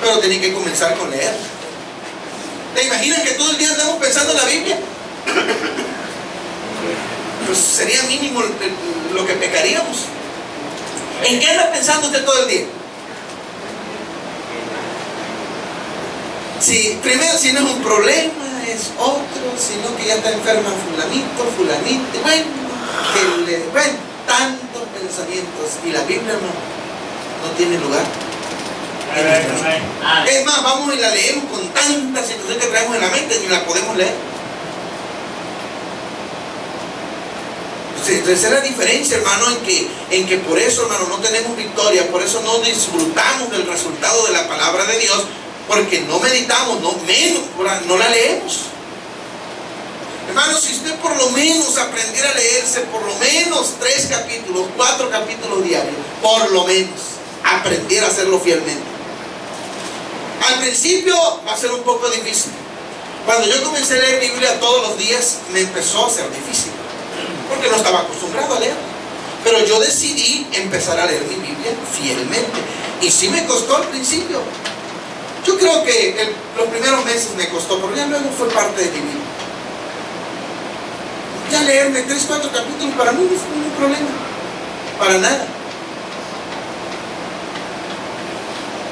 Pero tiene que comenzar con leer. ¿Te imaginas que todo el día andamos pensando en la Biblia? Pues sería mínimo lo que pecaríamos. ¿En qué anda pensando usted todo el día? Primero, si no es un problema, es otro, sino que ya está enferma fulanito, bueno, tantos pensamientos, y la Biblia no tiene lugar. Es más, vamos y la leemos con tanta situación que traemos en la mente, ni la podemos leer. Entonces esa es la diferencia, hermano, en que por eso, hermano, no tenemos victoria, por eso no disfrutamos del resultado de la palabra de Dios, porque no meditamos, no la leemos. Hermano, si usted por lo menos aprendiera a leerse por lo menos 3 capítulos, 4 capítulos diarios, por lo menos, aprendiera a hacerlo fielmente. Al principio va a ser un poco difícil. Cuando yo comencé a leer Biblia todos los días, me empezó a ser difícil, porque no estaba acostumbrado a leer. Pero yo decidí empezar a leer mi Biblia fielmente. Y sí me costó al principio. Yo creo que los primeros meses me costó, pero ya luego fue parte de mi vida. Ya leerme 3, 4 capítulos para mí no fue ningún problema. Para nada.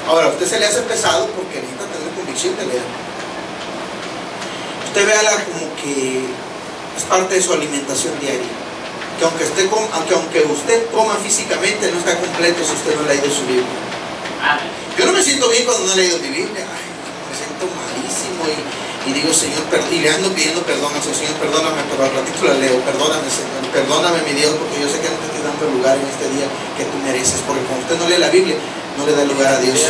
Ahora, a usted se le hace pesado porque necesita tener convicción de leer. Usted véala como que es parte de su alimentación diaria. Que aunque usted coma físicamente, no está completo si usted no ha leído su Biblia. Yo no me siento bien cuando no he leído mi Biblia. Ay, me siento malísimo y digo, Señor, y le ando pidiendo perdón al Señor. Señor, perdóname, pero al ratito la leo. Perdóname, Señor, perdóname, mi Dios, porque yo sé que no te estoy dando el lugar en este día que tú mereces. Porque cuando usted no lee la Biblia, no le da lugar a Dios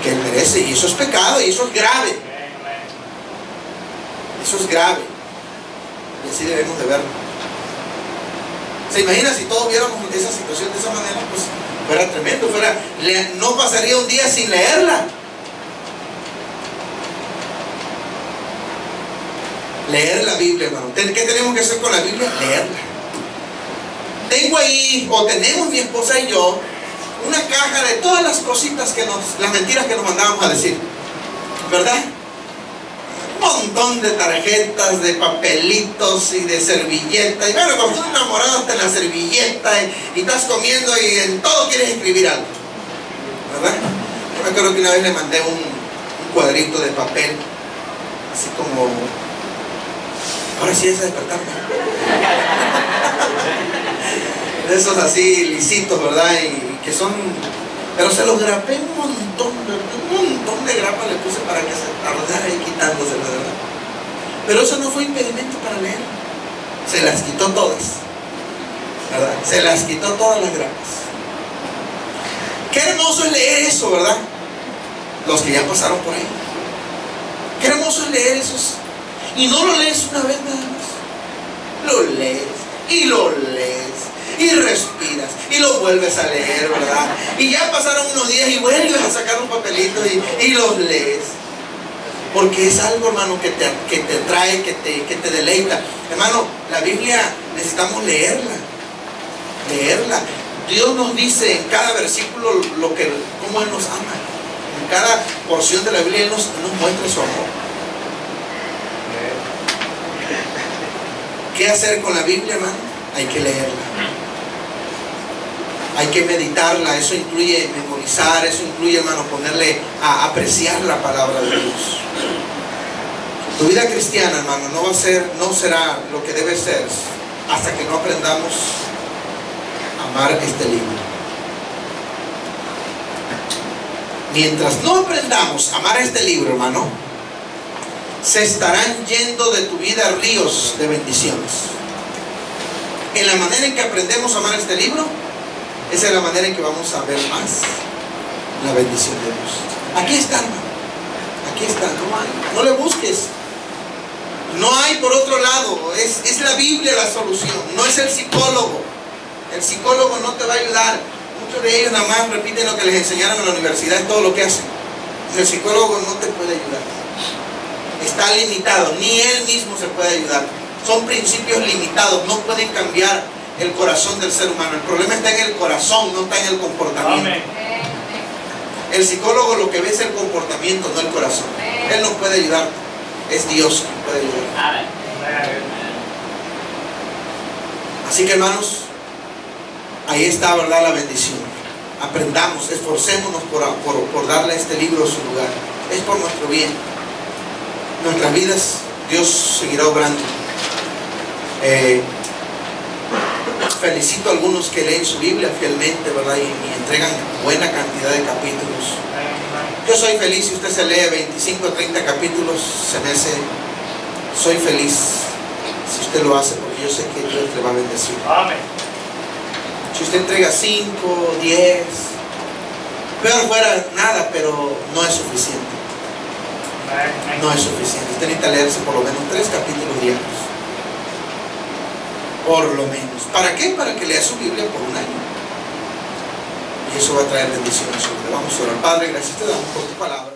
que Él merece. Y eso es pecado, y eso es grave. Eso es grave. Y así debemos de verlo. ¿Se imagina si todos viéramos esa situación de esa manera? Pues fuera tremendo, no pasaría un día sin leerla. Leer la Biblia, hermano. ¿Qué tenemos que hacer con la Biblia? Leerla. Tengo ahí, o tenemos mi esposa y yo, una caja de todas las cositas las mentiras que nos mandábamos a decir, ¿verdad? Un montón de tarjetas, de papelitos y de servilletas. Y bueno, cuando estás enamorado hasta en la servilleta y estás comiendo y en todo quieres escribir algo, ¿verdad? Yo me acuerdo que una vez le mandé un cuadrito de papel, así como, ahora sí es a despertarme. De esos así lisitos, ¿verdad? Y que son, pero se los grapé un montón de grapas le puse para que se tardara ahí quitándose, ¿verdad? Pero eso no fue impedimento para leer. Se las quitó todas, ¿verdad? Se las quitó todas las grapas. Qué hermoso es leer eso, ¿verdad? Los que ya pasaron por ahí. Qué hermoso es leer esos. Y no lo lees una vez nada más. Lo lees y lo lees y respiras y lo vuelves a leer, ¿verdad? Y ya pasaron unos días y vuelves a sacar un papelito y los lees. Porque es algo, hermano, que te trae, que te deleita. Hermano, la Biblia necesitamos leerla. Leerla. Dios nos dice en cada versículo cómo Él nos ama. En cada porción de la Biblia Él nos muestra su amor. ¿Qué hacer con la Biblia, hermano? Hay que leerla. Hay que meditarla. Eso incluye memorizar. Eso incluye, hermano, ponerle a apreciar la palabra de Dios. Tu vida cristiana, hermano, no será lo que debe ser hasta que no aprendamos a amar este libro. Mientras no aprendamos a amar este libro, hermano, se estarán yendo de tu vida ríos de bendiciones. En la manera en que aprendemos a amar este libro, esa es la manera en que vamos a ver más la bendición de Dios. Aquí está, hermano. Aquí está. No le busques. No hay por otro lado. Es la Biblia la solución. No es el psicólogo. El psicólogo no te va a ayudar. Muchos de ellos nada más repiten lo que les enseñaron en la universidad. Es todo lo que hacen. El psicólogo no te puede ayudar. Está limitado. Ni él mismo se puede ayudar. Son principios limitados. No pueden cambiar el corazón del ser humano. El problema está en el corazón, no está en el comportamiento. Amén. El psicólogo lo que ve es el comportamiento, no el corazón. Él no puede ayudar. Es Dios quien puede ayudar. Así que, hermanos, ahí está, ¿verdad?, la bendición. Aprendamos, esforcémonos por darle a este libro su lugar. Es por nuestro bien. Nuestras vidas, Dios seguirá obrando. Felicito a algunos que leen su Biblia fielmente, ¿verdad? Y entregan buena cantidad de capítulos. Yo soy feliz si usted se lee 25 o 30 capítulos, soy feliz si usted lo hace, porque yo sé que Dios le va a bendecir. Amén. Si usted entrega 5, 10, peor fuera nada, pero no es suficiente. No es suficiente. Usted necesita leerse por lo menos 3 capítulos diarios. Por lo menos. ¿Para qué? Para que lea su Biblia por un año. Y eso va a traer bendiciones sobre. Vamos a orar. Padre, gracias te damos por tu palabra.